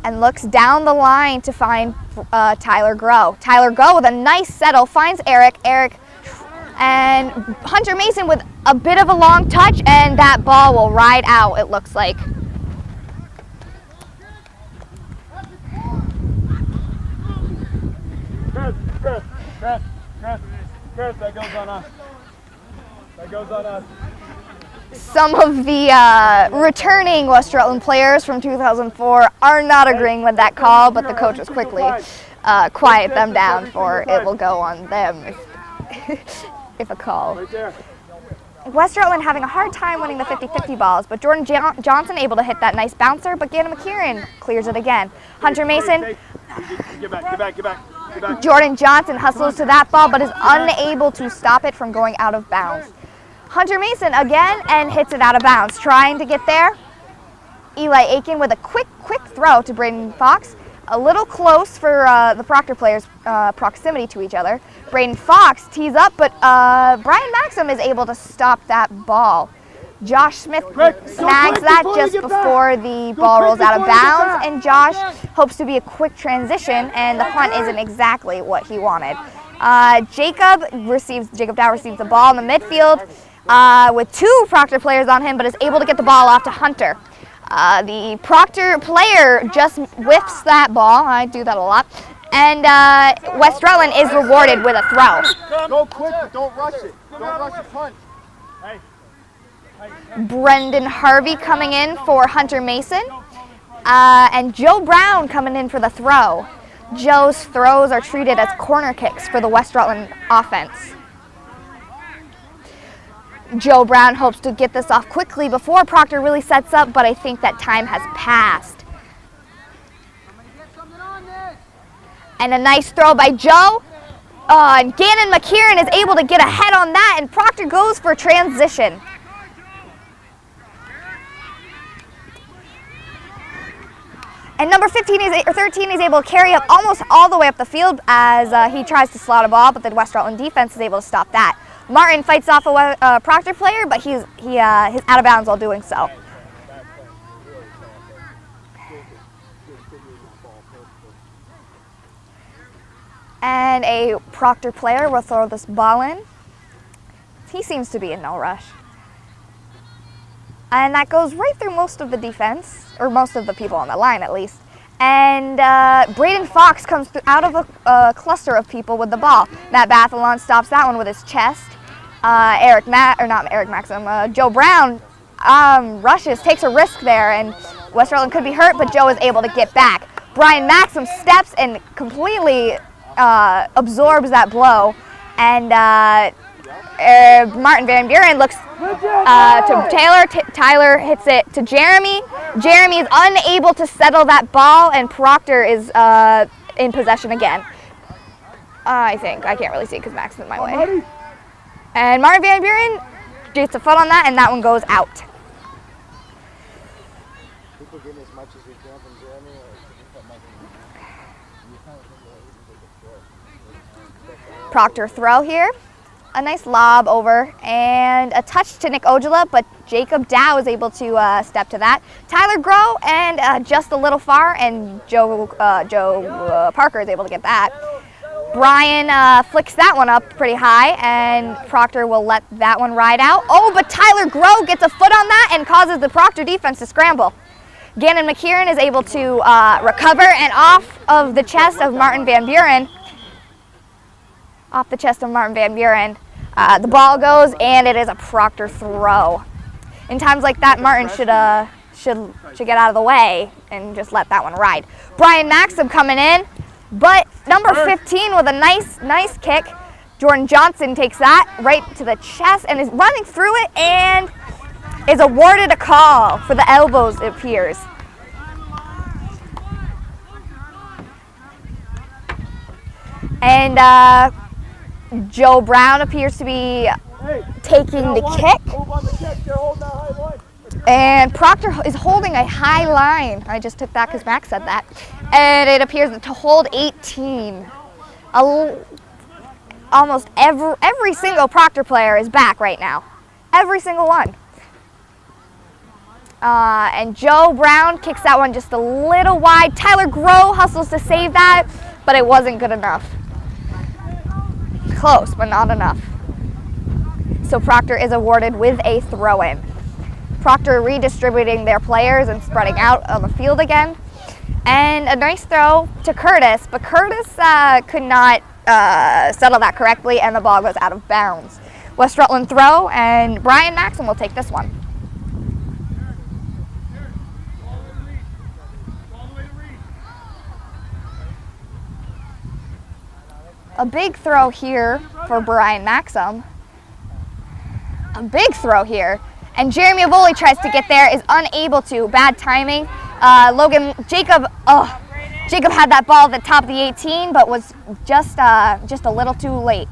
and looks down the line to find Tyler Groh. Tyler Groh with a nice settle finds Eric. And Hunter Mason with a bit of a long touch, and that ball will ride out, it looks like. Chris, that goes on us. That goes on us. Some of the returning West Rutland players from 2004 are not agreeing with that call, but the coaches quickly quiet them down, for it will go on them if a call. West Rutland having a hard time winning the 50-50 balls, but Jordan Johnson able to hit that nice bouncer, but Gannon McKieran clears it again. Hunter Mason, Get back. Jordan Johnson hustles to that ball, but is unable to stop it from going out of bounds. Hunter Mason again and hits it out of bounds, trying to get there. Eli Aiken with a quick throw to Braden Fox. A little close for the Proctor players' proximity to each other. Braden Fox tees up, but Brian Maxim is able to stop that ball. Josh Smith snags that just before the ball rolls out of bounds, and Josh hopes to be a quick transition, and the punt isn't exactly what he wanted. Jacob Dow receives the ball in the midfield with 2 Proctor players on him, but is able to get the ball off to Hunter. The Proctor player just whiffs that ball. I do that a lot. And West Rutland is rewarded with a throw. Go quick, but don't rush it. Don't rush your punch. Brendan Harvey coming in for Hunter Mason. And Joe Brown coming in for the throw. Joe's throws are treated as corner kicks for the West Rutland offense. Joe Brown hopes to get this off quickly before Proctor really sets up, but I think that time has passed. And a nice throw by Joe. And Gannon McKieran is able to get ahead on that, and Proctor goes for transition. And number 13 is able to carry up almost all the way up the field as he tries to slot a ball, but the West Rutland defense is able to stop that. Martin fights off a Proctor player, but he's out of bounds while doing so. And a Proctor player will throw this ball in. He seems to be in no rush. And that goes right through most of the defense, or most of the people on the line at least. And Braden Fox comes out of a cluster of people with the ball. Matt Bathalon stops that one with his chest. Joe Brown rushes, takes a risk there, and West Rutland could be hurt, but Joe is able to get back. Brian Maxim steps and completely absorbs that blow, and Martin Van Buren looks to Taylor. Tyler hits it to Jeremy. Jeremy is unable to settle that ball, and Proctor is in possession again. I think. I can't really see because Max is in my way. And Martin Van Buren gets a foot on that, and that one goes out. People getting as much as we can from Jeremy. Proctor throw here. A nice lob over and a touch to Nick Ojala, but Jacob Dow is able to step to that. Tyler Groh and just a little far, and Joe Parker is able to get that. Brian flicks that one up pretty high, and Proctor will let that one ride out. Oh, but Tyler Groh gets a foot on that and causes the Proctor defense to scramble. Gannon McKieran is able to recover, and off of the chest of Martin Van Buren. Off the chest of Martin Van Buren, the ball goes, and it is a Proctor throw. In times like that, Martin should get out of the way and just let that one ride. Brian Maxim coming in, but number 15 with a nice kick. Jordan Johnson takes that right to the chest and is running through it and is awarded a call for the elbows, it appears. And Joe Brown appears to be taking the kick. And Proctor is holding a high line. I just took that because Max said that. And it appears to hold 18. Almost every single Proctor player is back right now. Every single one. And Joe Brown kicks that one just a little wide. Tyler Groh hustles to save that, but it wasn't good enough. Close, but not enough. So Proctor is awarded with a throw-in. Proctor redistributing their players and spreading out on the field again. And a nice throw to Curtis, but Curtis could not settle that correctly, and the ball goes out of bounds. West Rutland throw, and Brian Maxim will take this one. A big throw here for Brian Maxim. A big throw here. And Jeremy Avoli tries to get there, is unable to. Bad timing. Jacob had that ball at the top of the 18, but was just a little too late.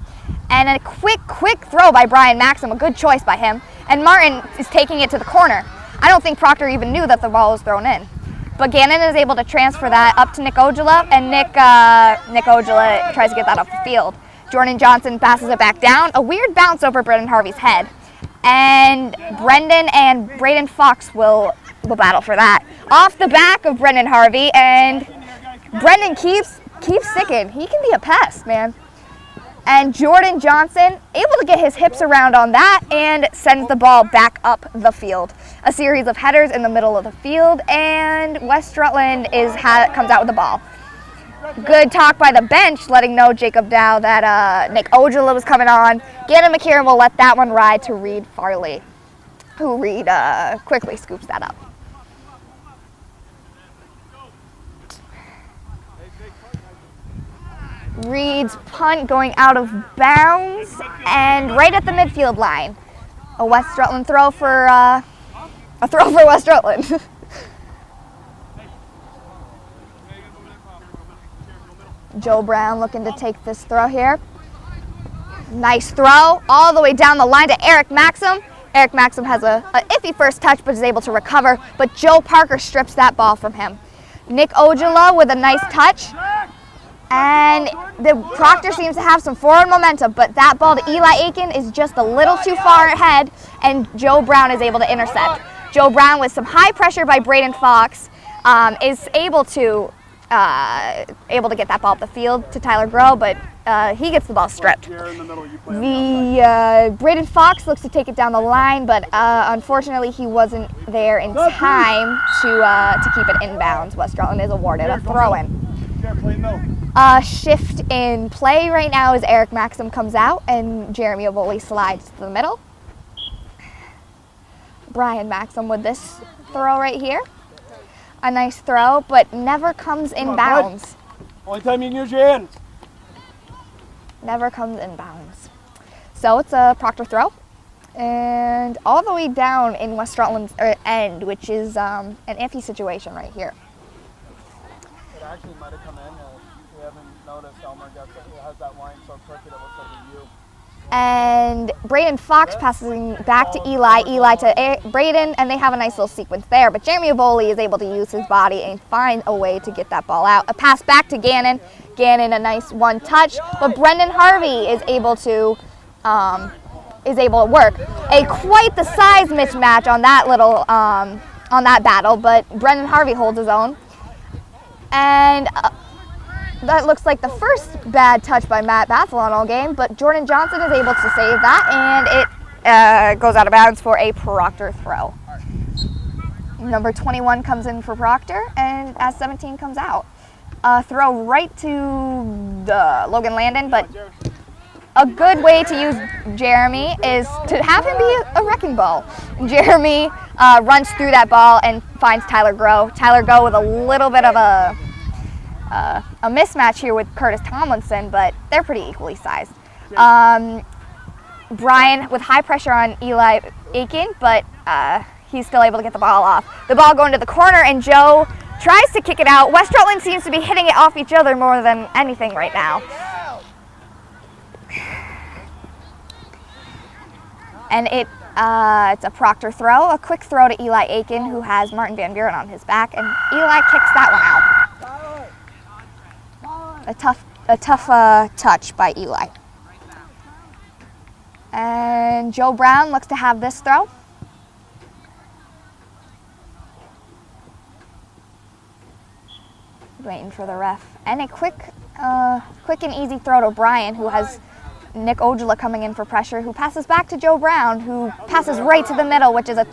And a quick throw by Brian Maxim, a good choice by him. And Martin is taking it to the corner. I don't think Proctor even knew that the ball was thrown in. But Gannon is able to transfer that up to Nick Ojala, and Nick Ojala tries to get that off the field. Jordan Johnson passes it back down. A weird bounce over Brendan Harvey's head. And Brendan and Braden Fox will battle for that. Off the back of Brendan Harvey, and Brendan keeps sticking. He can be a pest, man. And Jordan Johnson able to get his hips around on that and sends the ball back up the field. A series of headers in the middle of the field, and West Rutland comes out with the ball. Good talk by the bench, letting know Jacob Dow that Nick Ojala was coming on. Gannon McKieran will let that one ride to Reed Farley, who Reed quickly scoops that up. Reed's punt going out of bounds and right at the midfield line. A West Rutland throw for West Rutland. Joe Brown looking to take this throw here. Nice throw all the way down the line to Eric Maxim. Eric Maxim has a iffy first touch, but is able to recover. But Joe Parker strips that ball from him. Nick Ojala with a nice touch. And the Proctor seems to have some forward momentum, but that ball to Eli Aiken is just a little too far ahead, and Joe Brown is able to intercept. Joe Brown, with some high pressure by Braden Fox, is able to able to get that ball up the field to Tyler Groh, but he gets the ball stripped. Braden Fox looks to take it down the line, but unfortunately he wasn't there in time to keep it inbounds. West Rutland is awarded a throw-in. Shift in play right now as Eric Maxim comes out and Jeremy Avoli slides to the middle. Brian Maxim with this throw right here. A nice throw, but never comes in bounds. Only time you can use your hands. Never comes in bounds. So it's a Proctor throw. And all the way down in West Rutland's end, which is an iffy situation right here. It actually might have come in. We haven't noticed Elmer has that line so crooked it looks like a U. And Braden Fox passing back to Eli to Braden, and they have a nice little sequence there. But Jeremy Avoli is able to use his body and find a way to get that ball out. A pass back to Gannon. Gannon, a nice one touch, but Brendan Harvey is able to work. Quite the size mismatch on that little on that battle, but Brendan Harvey holds his own. And that looks like the first bad touch by Matt Bathalon all game, but Jordan Johnson is able to save that, and it goes out of bounds for a Proctor throw. Number 21 comes in for Proctor, and as 17 comes out. Throw right to the Logan Landon, but a good way to use Jeremy is to have him be a wrecking ball. Jeremy runs through that ball and finds Tyler Groh. Tyler Groh with a little bit of a mismatch here with Curtis Tomlinson, but they're pretty equally sized. Brian with high pressure on Eli Aiken, but he's still able to get the ball off. The ball going to the corner, and Joe tries to kick it out. West Rutland seems to be hitting it off each other more than anything right now. And it's a Proctor throw, a quick throw to Eli Aiken, who has Martin Van Buren on his back, and Eli kicks that one out. A tough touch by Eli. And Joe Brown looks to have this throw. Waiting for the ref. And a quick and easy throw to Brian, who has Nick Ojala coming in for pressure, who passes back to Joe Brown, who passes right to the middle, which is a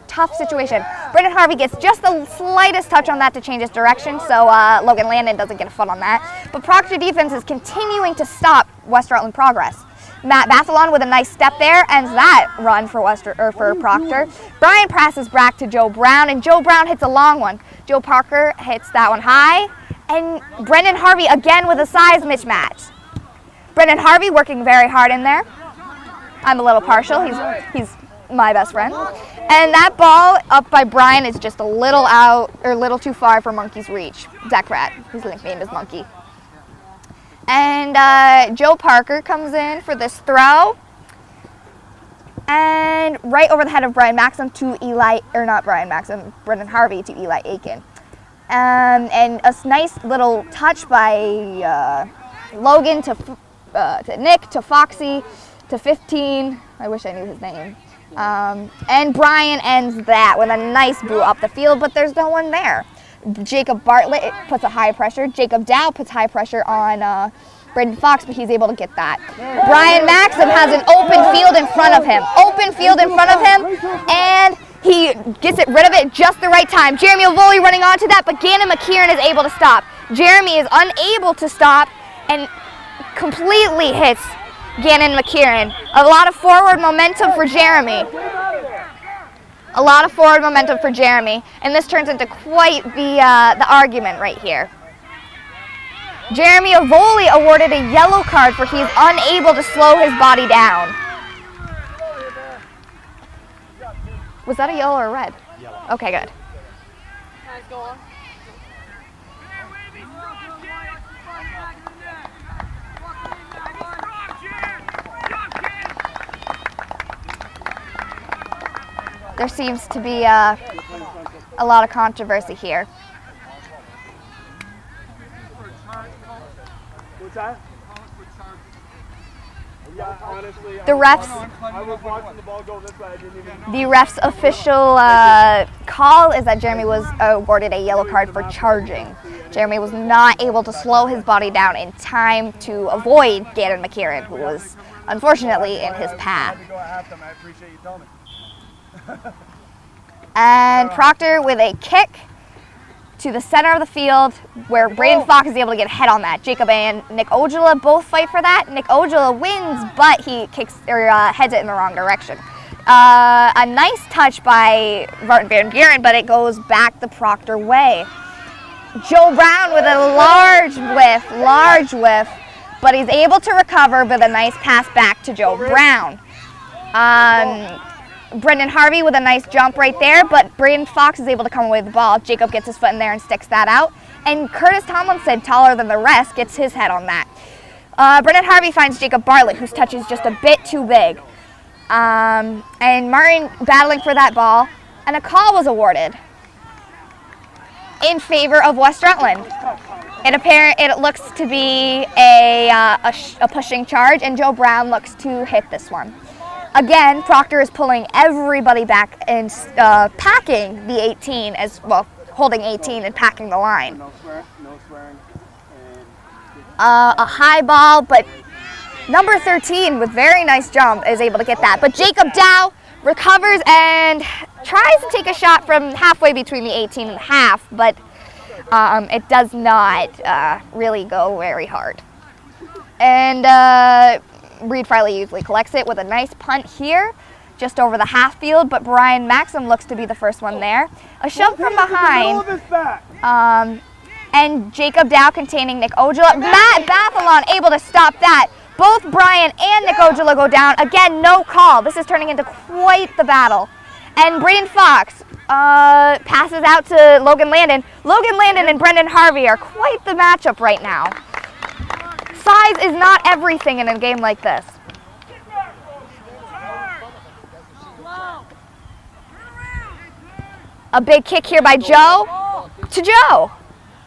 tough situation. Brendan Harvey gets just the slightest touch on that to change his direction, so Logan Landon doesn't get a foot on that. But Proctor defense is continuing to stop West Rutland progress. Matt Bathalon with a nice step there ends that run for Proctor. Brian passes back to Joe Brown, and Joe Brown hits a long one. Joe Parker hits that one high, and Brendan Harvey again with a size mismatch. Brendan Harvey working very hard in there. I'm a little partial. He's my best friend. And that ball up by Brian is just a little out, or a little too far for Monkey's reach. Zach Rat, his nickname is Monkey. And Joe Parker comes in for this throw. And right over the head of Brian Maxim to Brendan Harvey to Eli Aiken. And a nice little touch by Logan to Nick, to Foxy, to 15. I wish I knew his name. And Brian ends that with a nice boot up the field, but there's no one there. Jacob Bartlett puts a high pressure. Jacob Dow puts high pressure on Braden Fox, but he's able to get that. Brian Maxim has an open field in front of him. And he gets rid of it just the right time. Jeremy Avoli running onto that, but Gannon McKieran is able to stop. Jeremy is unable to stop and completely hits Gannon McKieran. A lot of forward momentum for Jeremy. And this turns into quite the argument right here. Jeremy Avoli awarded a yellow card for he's unable to slow his body down. Was that a yellow or a red? Yellow. Okay, good. There seems to be a lot of controversy here. What's that? Yeah, The refs. I was watching the ball go this way. I didn't even. The ref's official call is that Jeremy was awarded a yellow card for charging. Jeremy was not able to slow his body down in time to avoid Gannon McKieran, who was unfortunately in his path. I appreciate you telling me. And Proctor with a kick to the center of the field where Braden Fox is able to get a head on that. Jacob and Nick Ojala both fight for that. Nick Ojala wins, but he kicks or heads it in the wrong direction. A nice touch by Martin Van Buren, but it goes back the Proctor way. Joe Brown with a large whiff, but he's able to recover with a nice pass back to Joe Brown. Brendan Harvey with a nice jump right there, but Braden Fox is able to come away with the ball. Jacob gets his foot in there and sticks that out. And Curtis Tomlinson, taller than the rest, gets his head on that. Brendan Harvey finds Jacob Bartlett, whose touch is just a bit too big. And Martin battling for that ball, and a call was awarded in favor of West Rutland. It looks to be a pushing charge, and Joe Brown looks to hit this one. Again, Proctor is pulling everybody back and packing the 18 as well, holding 18 and packing the line. No swearing. A high ball, but number 13 with very nice jump is able to get that. But Jacob Dow recovers and tries to take a shot from halfway between the 18 and the half, but it does not really go very hard. And Reed Friley usually collects it with a nice punt here, just over the half field, but Brian Maxim looks to be the first one there. A shove from behind, and Jacob Dow containing Nick Ojala. Matt Bathalon able to stop that. Both Brian and Nick Ojala go down. Again, no call. This is turning into quite the battle. And Braden Fox passes out to Logan Landon. Logan Landon and Brendan Harvey are quite the matchup right now. Size is not everything in a game like this. A big kick here by Joe to Joe.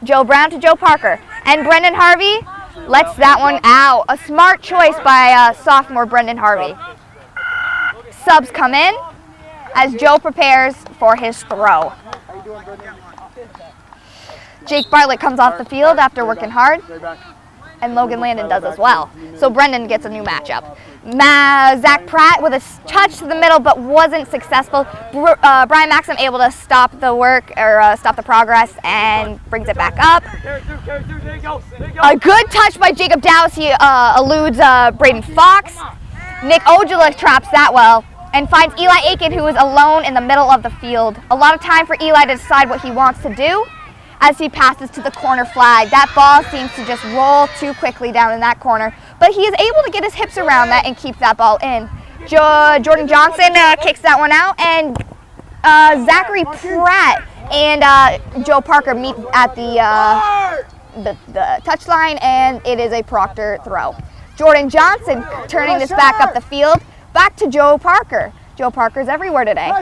Joe Brown to Joe Parker. And Brendan Harvey lets that one out. A smart choice by sophomore Brendan Harvey. Subs come in as Joe prepares for his throw. Jake Bartlett comes off the field after working hard. And Logan Landon does as well. So Brendan gets a new matchup. Zach Pratt with a touch to the middle, but wasn't successful. Brian Maxim able to stop the work, or stop the progress, and brings it back up. A good touch by Jacob Dowse. He eludes Braden Fox. Nick Ojala traps that well, and finds Eli Aiken, who is alone in the middle of the field. A lot of time for Eli to decide what he wants to do as he passes to the corner flag. That ball seems to just roll too quickly down in that corner, but he is able to get his hips around that and keep that ball in. Jordan Johnson kicks that one out, and Zachary Pratt and Joe Parker meet at the touchline, and it is a Proctor throw. Jordan Johnson turning this back up the field, back to Joe Parker. Joe Parker's everywhere today.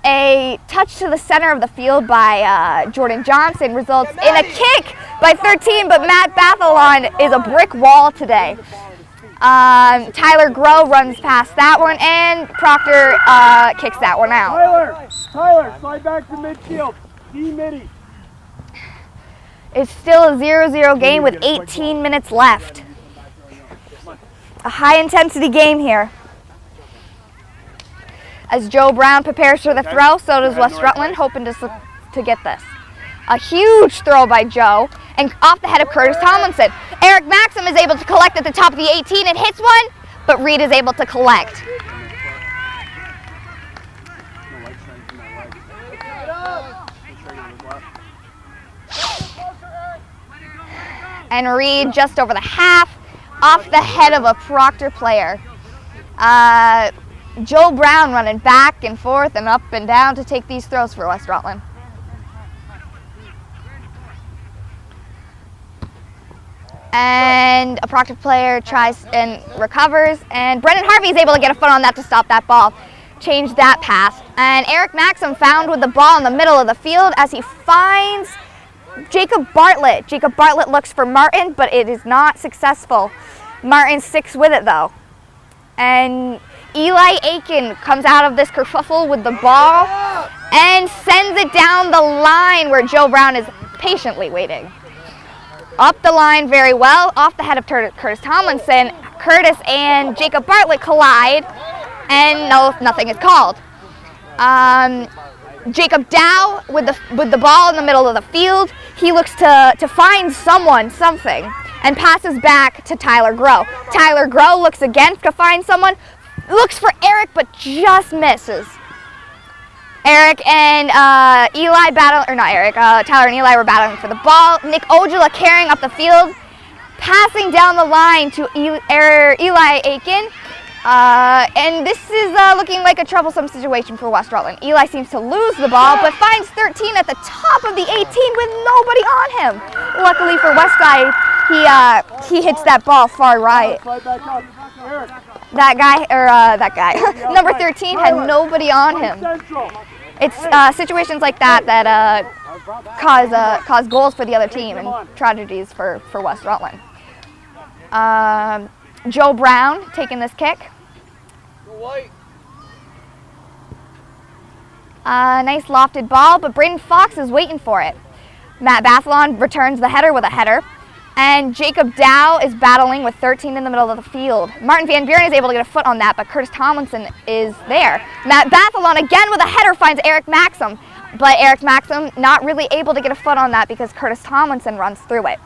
A touch to the center of the field by Jordan Johnson results in a kick by 13, but Matt Bathalon is a brick wall today. Tyler Groh runs past that one, and Proctor kicks that one out. Tyler, slide back to midfield. D-midi. It's still a 0-0 game with 18 minutes left. A high-intensity game here. As Joe Brown prepares for the throw, so does West Rutland, hoping to get this. A huge throw by Joe, and off the head of Curtis Tomlinson. Eric Maxim is able to collect at the top of the 18 and hits one, but Reed is able to collect. And Reed just over the half, off the head of a Proctor player. Joe Brown running back and forth and up and down to take these throws for West Rutland. And a Proctor player tries and recovers, and Brendan Harvey is able to get a foot on that to stop that ball, change that pass. And Eric Maxim found with the ball in the middle of the field as he finds Jacob Bartlett. Jacob Bartlett looks for Martin, but it is not successful. Martin sticks with it though. And Eli Aiken comes out of this kerfuffle with the ball and sends it down the line where Joe Brown is patiently waiting. Up the line very well, off the head of Curtis Tomlinson. Curtis and Jacob Bartlett collide, and nothing is called. Jacob Dow with the ball in the middle of the field. He looks to find something, and passes back to Tyler Groh. Tyler Groh looks again to find someone, looks for Eric, but just misses. Eric and Tyler and Eli were battling for the ball. Nick Ojala carrying up the field, passing down the line to Eli Aiken. And this is looking like a troublesome situation for West Rutland. Eli seems to lose the ball, but finds 13 at the top of the 18 with nobody on him. Luckily for Westside, he hits that ball far right. That guy, number 13 had nobody on him. It's situations like that cause goals for the other team and tragedies for West Rutland. Joe Brown taking this kick. Nice lofted ball, but Braden Fox is waiting for it. Matt Bathalon returns the header with a header. And Jacob Dow is battling with 13 in the middle of the field. Martin Van Buren is able to get a foot on that, but Curtis Tomlinson is there. Matt Bathalon again with a header finds Eric Maxim, but Eric Maxim not really able to get a foot on that because Curtis Tomlinson runs through it.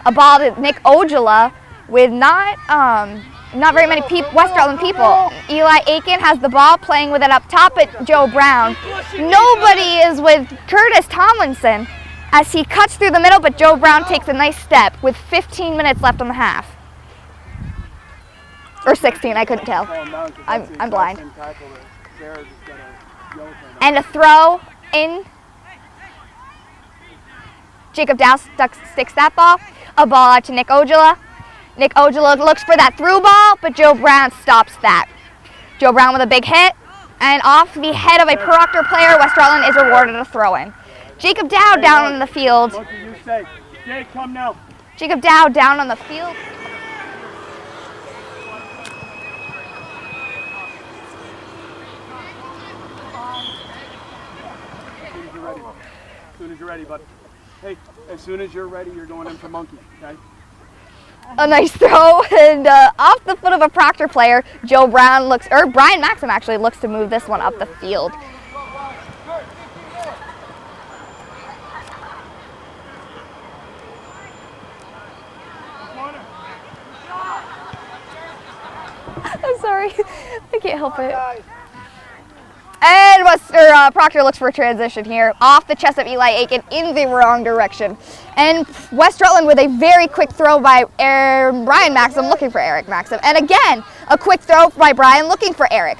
A ball to Nick Ojala with not very many West Rutland people. Eli Aiken has the ball, playing with it up top at Joe Brown. Nobody is with Curtis Tomlinson as he cuts through the middle, but Joe Brown takes a nice step with 15 minutes left on the half. Or 16, I couldn't tell. I'm blind. And a throw in. Jacob Dow sticks that ball. A ball out to Nick Ojala. Nick Ojala looks for that through ball, but Joe Brown stops that. Joe Brown with a big hit, and off the head of a Proctor player, West Rutland is rewarded a throw-in. Jacob Dow down on the field. Jacob Dow down on the field. As soon as you're ready, bud. Hey, as soon as you're ready, you're going in for monkey, okay? A nice throw, and off the foot of a Proctor player, Brian Maxim actually looks to move this one up the field. I'm sorry, I can't help it. And Proctor looks for a transition here, off the chest of Eli Aiken in the wrong direction. And West Rutland with a very quick throw by Brian Maxim looking for Eric Maxim. And again, a quick throw by Brian looking for Eric.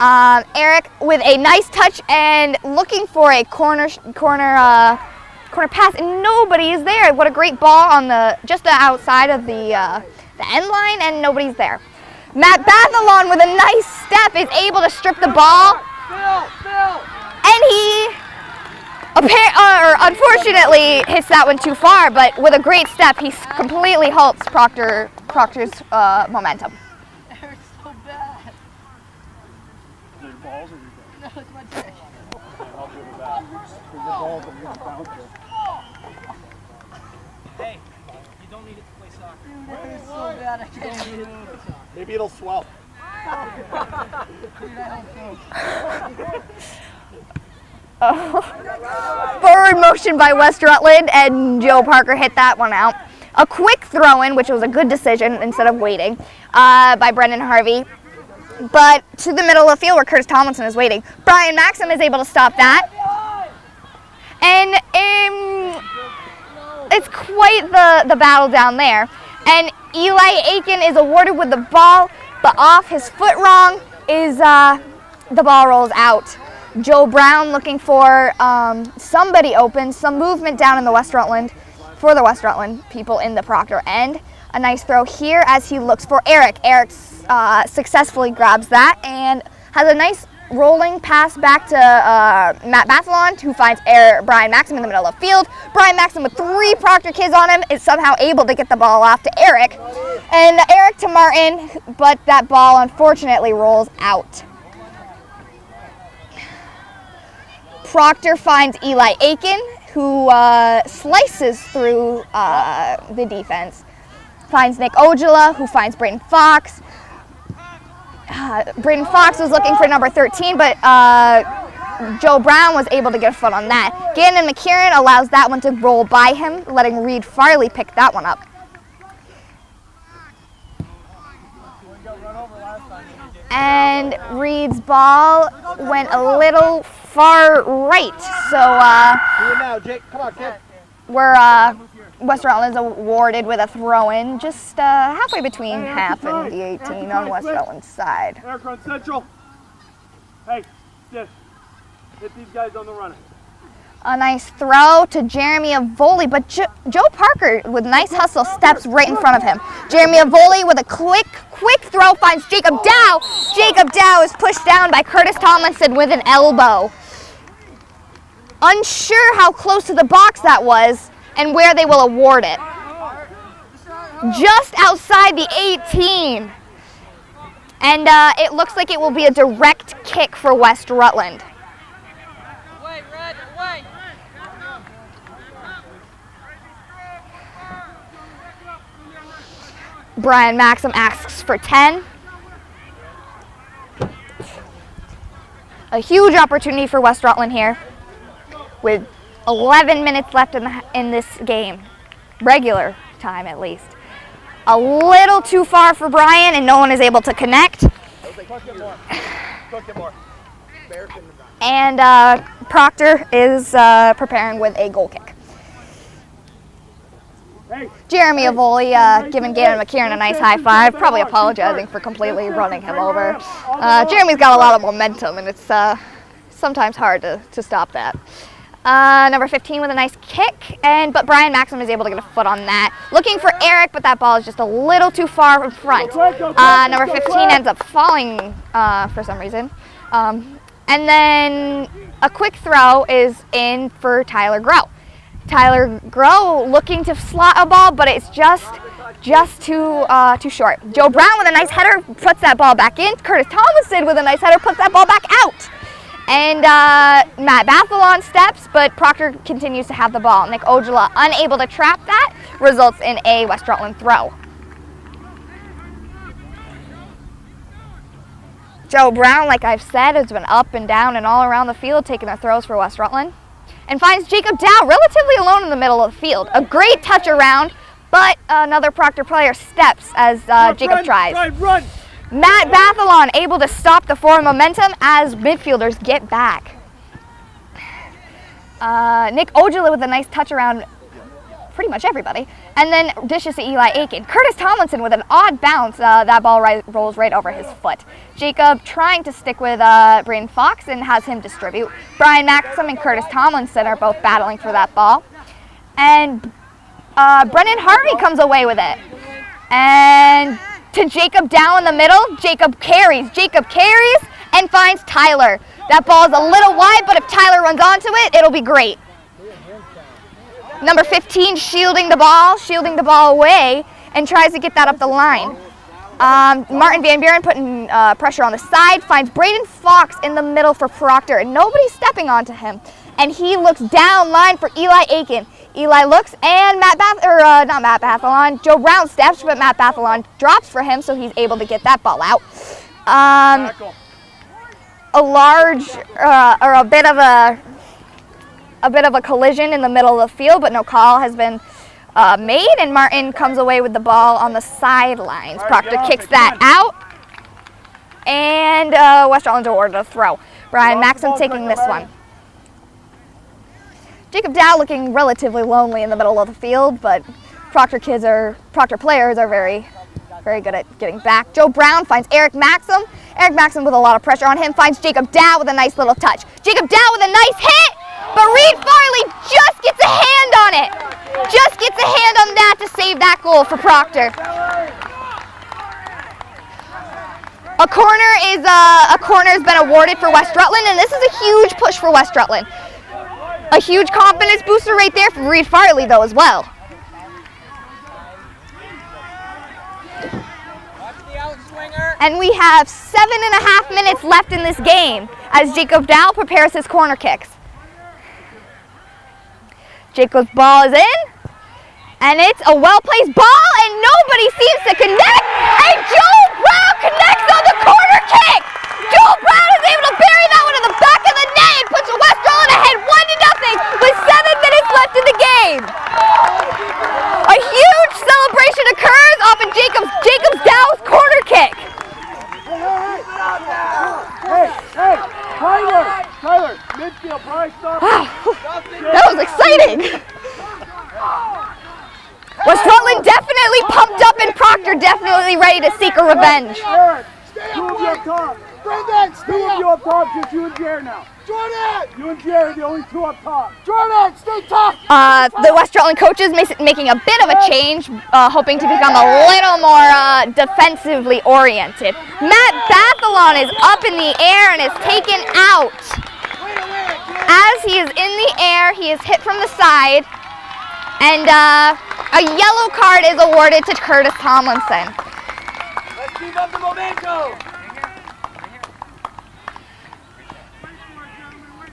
Eric with a nice touch and looking for a corner pass, and nobody is there. What a great ball on just the outside of the end line, and nobody's there. Matt Bathalon with a nice step is able to strip the ball, and he unfortunately hits that one too far, but with a great step, he completely halts Proctor's momentum. Eric's so bad. Your balls or your No, it's my dick. I'll do the back. Your balls are going to bounce it. Hey, you don't need it to play soccer. Dude, Eric's so bad, I can't need it to play soccer. Maybe it'll swell. Forward motion by West Rutland, and Joe Parker hit that one out. A quick throw-in, which was a good decision instead of waiting, by Brendan Harvey. But to the middle of the field where Curtis Tomlinson is waiting. Brian Maxim is able to stop that. And it's quite the battle down there. And Eli Aiken is awarded with the ball, but off his foot wrong is the ball rolls out. Joe Brown looking for somebody open, some movement down in the West Rutland, for the West Rutland people in the Proctor end. A nice throw here as he looks for Eric. Eric successfully grabs that and has a nice rolling pass back to Matt Bathalon, who finds Brian Maxim in the middle of the field. Brian Maxim with 3 Proctor kids on him is somehow able to get the ball off to Eric. And Eric to Martin, but that ball unfortunately rolls out. Proctor finds Eli Aiken, who slices through the defense. Finds Nick Ojala, who finds Braden Fox. Braden Fox was looking for number 13, but Joe Brown was able to get a foot on that. Gannon McKieran allows that one to roll by him, letting Reed Farley pick that one up. And Reed's ball went a little far right, so Now, Jake. Come on, kid. we're West Rutland's awarded with a throw-in just halfway between half and the 18 on West Rutland's side. Eric on central. Hey, stiff. Hit these guys on the runner. A nice throw to Jeremy Avoli, but Joe Parker with nice hustle steps right in front of him. Jeremy Avoli with a quick throw finds Jacob Dow. Jacob Dow is pushed down by Curtis Tomlinson with an elbow. Unsure how close to the box that was and where they will award it. Just outside the 18. And it looks like it will be a direct kick for West Rutland. Away, Red, away. Brian Maxim asks for 10. A huge opportunity for West Rutland here with 11 minutes left in this game, regular time at least. A little too far for Brian and no one is able to connect. And Proctor is preparing with a goal kick. Jeremy Avoli giving Gannon McKieran a nice high five, probably apologizing for completely running him over. Jeremy's got a lot of momentum and it's sometimes hard to stop that. Number 15 with a nice kick, but Brian Maxim is able to get a foot on that. Looking for Eric, but that ball is just a little too far in front. Number 15 ends up falling for some reason. And then a quick throw is in for Tyler Groh. Tyler Groh looking to slot a ball, but it's just too short. Joe Brown with a nice header puts that ball back in. Curtis Tomlinson with a nice header puts that ball back out. And Matt Bathalon steps, but Proctor continues to have the ball. Nick Ojala unable to trap that, results in a West Rutland throw. Joe Brown, like I've said, has been up and down and all around the field taking the throws for West Rutland. And finds Jacob Dow relatively alone in the middle of the field. A great touch around, but another Proctor player steps as Jacob tries. Run. Matt Bathalon able to stop the forward momentum as midfielders get back. Nick Ojala with a nice touch around pretty much everybody. And then dishes to Eli Aiken. Curtis Tomlinson with an odd bounce. That ball rolls right over his foot. Jacob trying to stick with Braden Fox and has him distribute. Brian Maxim and Curtis Tomlinson are both battling for that ball. And Brennan Harvey comes away with it. And to Jacob down in the middle, Jacob carries and finds Tyler. That ball is a little wide, but if Tyler runs onto it, it'll be great. Number 15 shielding the ball away and tries to get that up the line. Martin Van Buren putting pressure on the side, finds Braden Fox in the middle for Proctor, and nobody's stepping onto him. And he looks down line for Eli Aiken. Eli looks, and not Matt Bathalon, Joe Brown steps, but Matt Bathalon drops for him, so he's able to get that ball out. A large, or a bit of a collision in the middle of the field, but no call has been made, and Martin comes away with the ball on the sidelines. Proctor kicks that out, and West Rutland's awarded a throw. Brian Maxim taking this one. Jacob Dow looking relatively lonely in the middle of the field, but Proctor players are very, very good at getting back. Joe Brown finds Eric Maxim. Eric Maxim with a lot of pressure on him finds Jacob Dow with a nice little touch. Jacob Dow with a nice hit, but Reed Farley just gets a hand on it. Just gets a hand on that to save that goal for Proctor. A corner has been awarded for West Rutland, and this is a huge push for West Rutland. A huge confidence booster right there for Reed Farley, though, as well. And we have 7.5 minutes left in this game as Jacob Dow prepares his corner kicks. Jacob's ball is in, and it's a well-placed ball, and nobody seems to connect, and Joel Brown connects on the corner kick! Joel Brown is able to bury that one in the back of the net and puts West Rutland ahead 1-0 with 7 minutes left in the game. A huge celebration occurs off of Jacob's Dow's corner kick. Hey, Tyler, midfield, Bryce, stop. That was exciting. West Rutland definitely pumped up, and Proctor definitely ready to seek a revenge. Eric, two of you up top. Brendan, two of you up top, just you and Jared now. Jordan! You and Jared, the only two up top. Jordan, stay tough! The West Rutland coaches making a bit of a change, hoping to become a little more defensively oriented. Matt Bathalon is up in the air and is taken out. As he is in the air, he is hit from the side, and a yellow card is awarded to Curtis Tomlinson. Let's keep up the momentum.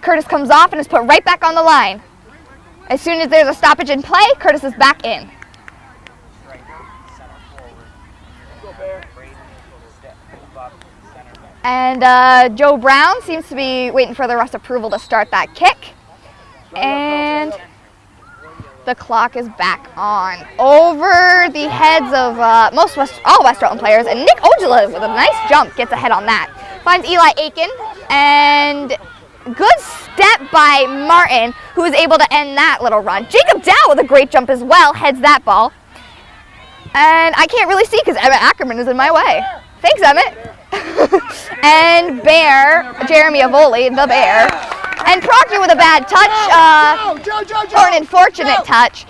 Curtis comes off and is put right back on the line. As soon as there's a stoppage in play, Curtis is back in. And Joe Brown seems to be waiting for the ref's approval to start that kick. And the clock is back on. Over the heads of all West Rutland players, and Nick Ojala with a nice jump gets ahead on that. Finds Eli Aiken, and good step by Martin, who is able to end that little run. Jacob Dow with a great jump as well, heads that ball. And I can't really see because Emmett Ackerman is in my way. Thanks, Emmett. And Jeremy Avoli, the Bear. And Proctor with a bad touch, or an unfortunate touch,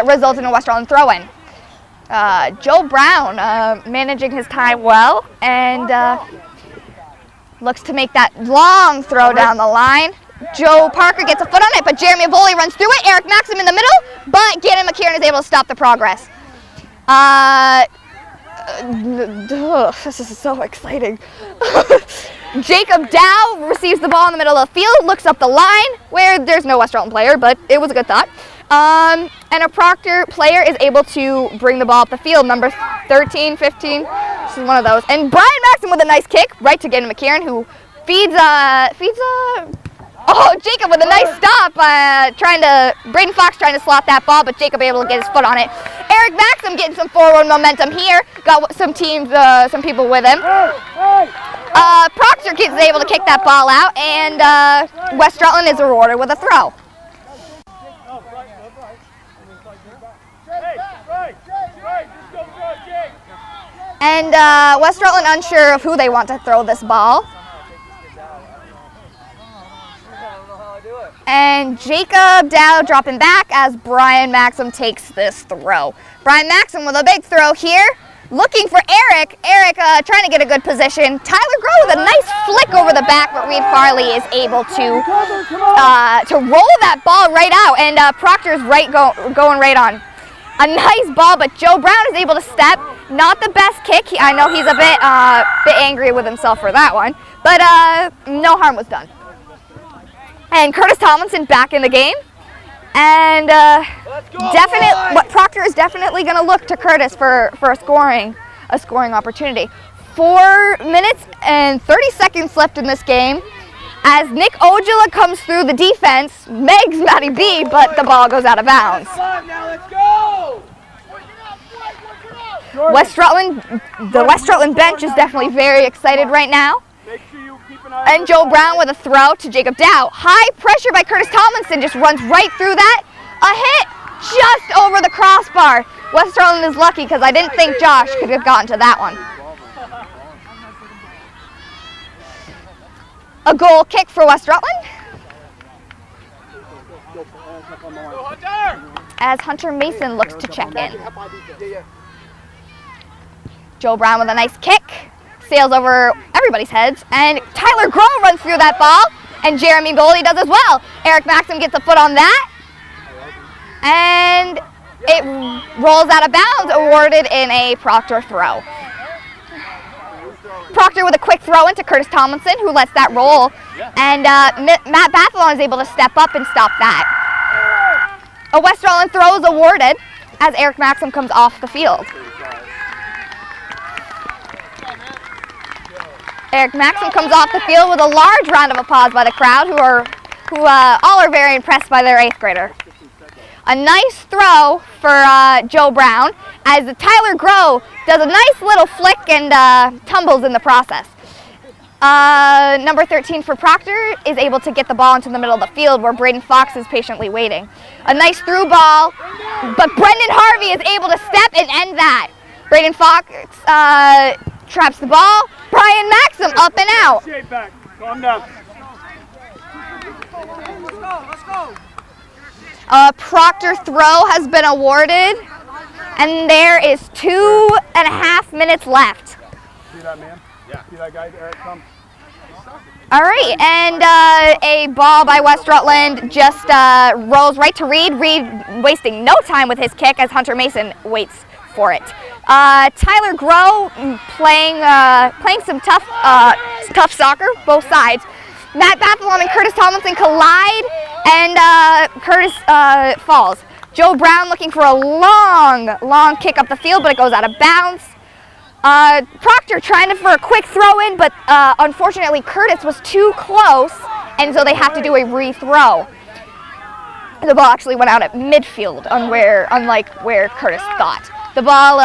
results in a West Rutland throw-in. Joe Brown managing his time well, and looks to make that long throw down the line. Joe Parker gets a foot on it, but Jeremy Avoli runs through it. Eric Maxim in the middle, but Gannon McKieran is able to stop the progress. This is so exciting. Jacob Dow receives the ball in the middle of the field, looks up the line, where there's no West Rutland player, but it was a good thought. And a Proctor player is able to bring the ball up the field, number 13, 15, this is one of those. And Brian Maxim with a nice kick, right to Gannon McKieran, who feeds Jacob with a nice stop, Braden Fox trying to slot that ball, but Jacob able to get his foot on it. Eric Maxim getting some forward momentum here, got some people with him. Proctor is able to kick that ball out, and West Rutland is rewarded with a throw. And West Rutland unsure of who they want to throw this ball. And Jacob Dow dropping back as Brian Maxim takes this throw. Brian Maxim with a big throw here, looking for Eric. Eric trying to get a good position. Tyler Groh with a nice flick over the back, but Reed Farley is able to roll that ball right out, and Proctor's going right on. A nice ball, but Joe Brown is able to step. Not the best kick. I know he's a bit angry with himself for that one, but no harm was done. And Curtis Tomlinson back in the game, and Proctor is definitely going to look to Curtis for a scoring opportunity. 4 minutes and 30 seconds left in this game, as Nick Ojala comes through the defense, megs Matty B, but the ball goes out of bounds. Now let's go. The West Rutland bench is definitely very excited right now. And Joe Brown with a throw to Jacob Dow. High pressure by Curtis Tomlinson, just runs right through that. A hit just over the crossbar. West Rutland is lucky because I didn't think Josh could have gotten to that one. A goal kick for West Rutland, as Hunter Mason looks to check in. Joe Brown with a nice kick. sails over everybody's heads, and Tyler Groh runs through that ball, and Jeremy Goldie does as well. Eric Maxim gets a foot on that, and it rolls out of bounds, awarded in a Proctor throw. Proctor with a quick throw into Curtis Tomlinson, who lets that roll, and Matt Bathalon is able to step up and stop that. A West Rutland throw is awarded as Eric Maxim comes off the field. Eric Maxim comes off the field with a large round of applause by the crowd, who all are very impressed by their 8th grader. A nice throw for Joe Brown, as Tyler Groh does a nice little flick and tumbles in the process. Number 13 for Proctor is able to get the ball into the middle of the field, where Braden Fox is patiently waiting. A nice through ball, but Brendan Harvey is able to step and end that. Braden Fox traps the ball. Brian Maxim up and out. Calm down. Let's go. A Proctor throw has been awarded, and there is 2.5 minutes left. See that man? Yeah. See that guy? Eric, come. All right, and a ball by West Rutland just rolls right to Reed. Reed wasting no time with his kick as Hunter Mason waits for it. Tyler Groh playing some tough soccer, both sides. Matt Bathalon and Curtis Tomlinson collide, and Curtis falls. Joe Brown looking for a long kick up the field, but it goes out of bounds. Proctor trying for a quick throw in, but unfortunately Curtis was too close, and so they have to do a rethrow. The ball actually went out at midfield, unlike where Curtis thought. The ball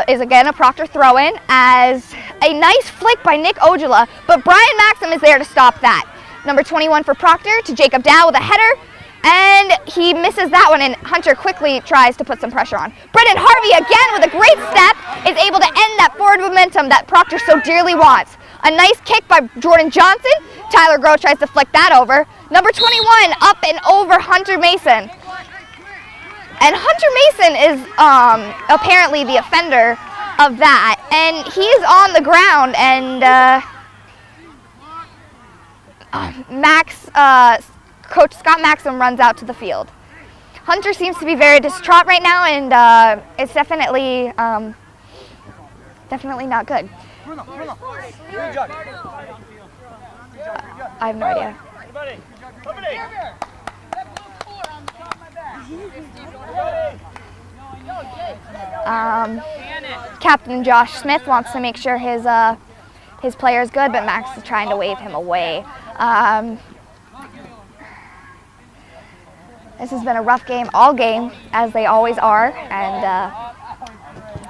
is again a Proctor throw-in, as a nice flick by Nick Ojala, but Brian Maxim is there to stop that. Number 21 for Proctor to Jacob Dow with a header, and he misses that one, and Hunter quickly tries to put some pressure on. Brendan Harvey again with a great step is able to end that forward momentum that Proctor so dearly wants. A nice kick by Jordan Johnson. Tyler Groh tries to flick that over. Number 21 up and over Hunter Mason. And Hunter Mason is apparently the offender of that, and he is on the ground, and Coach Scott Maxim runs out to the field. Hunter seems to be very distraught right now, and it's definitely not good. I have no idea. Captain Josh Smith wants to make sure his player is good, but Max is trying to wave him away. This has been a rough game all game, as they always are, and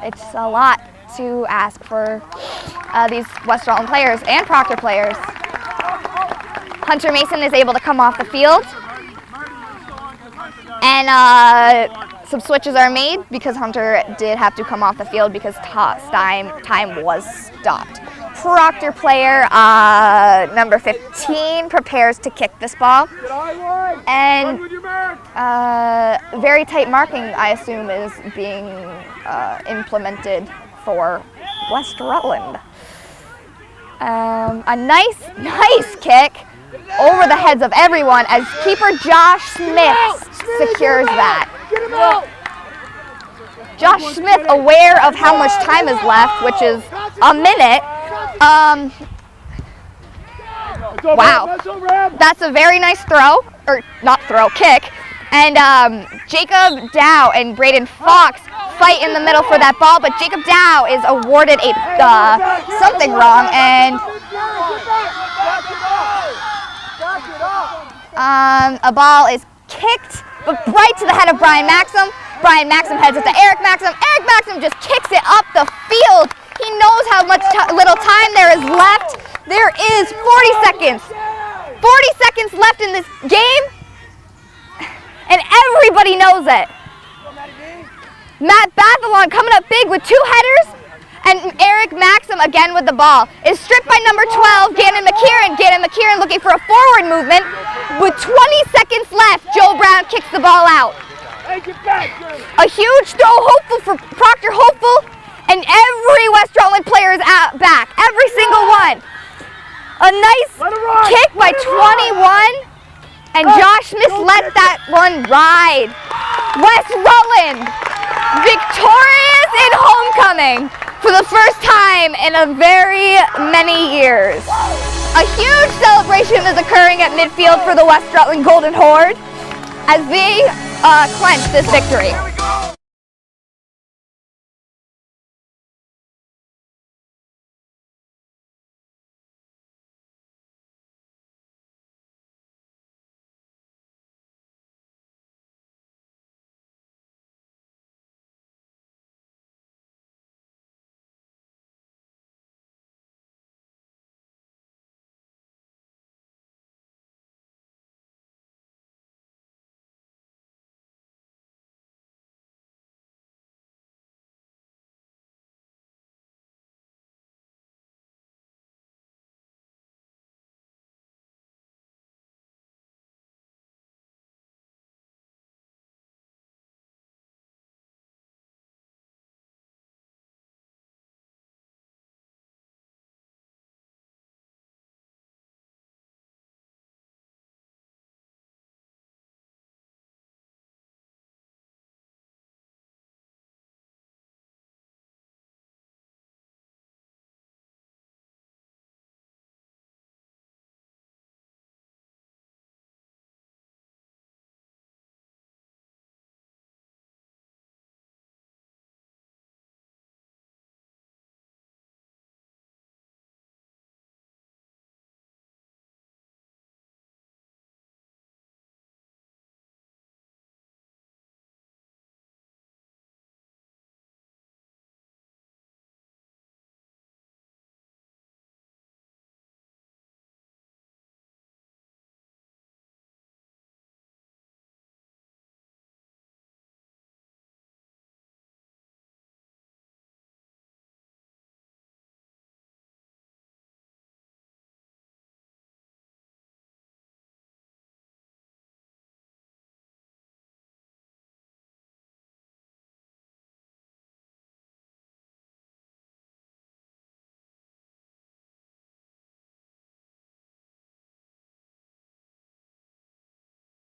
it's a lot to ask for these West Rutland players and Proctor players. Hunter Mason is able to come off the field, and some switches are made because Hunter did have to come off the field because time was stopped. Proctor player number 15 prepares to kick this ball, and very tight marking, I assume, is being implemented for West Rutland. A nice kick over the heads of everyone as keeper Josh Smith secures that. Josh Smith, aware of how much time is left, which is a minute. Wow, that's a very nice kick. And Jacob Dow and Braden Fox fight in the middle for that ball, but Jacob Dow is awarded something wrong, and a ball is kicked, but right to the head of Brian Maxim. Brian Maxim heads it to Eric Maxim. Eric Maxim just kicks it up the field. He knows how much little time there is left. There is 40 seconds. 40 seconds left in this game, and everybody knows it. Matt Bathalon coming up big with 2 headers, and Eric Maxim again with the ball is stripped by number 12, Gannon McKieran. Gannon McKieran looking for a forward movement. With 20 seconds left, Joe Brown kicks the ball out. A huge throw, hopeful for Proctor, hopeful, And every West Rutland player is back. Every single one. A nice kick by 21. And Josh Smith let that one ride. West Rutland victorious in homecoming for the first time in a very many years. A huge celebration is occurring at midfield for the West Rutland Golden Horde as they clinch this victory.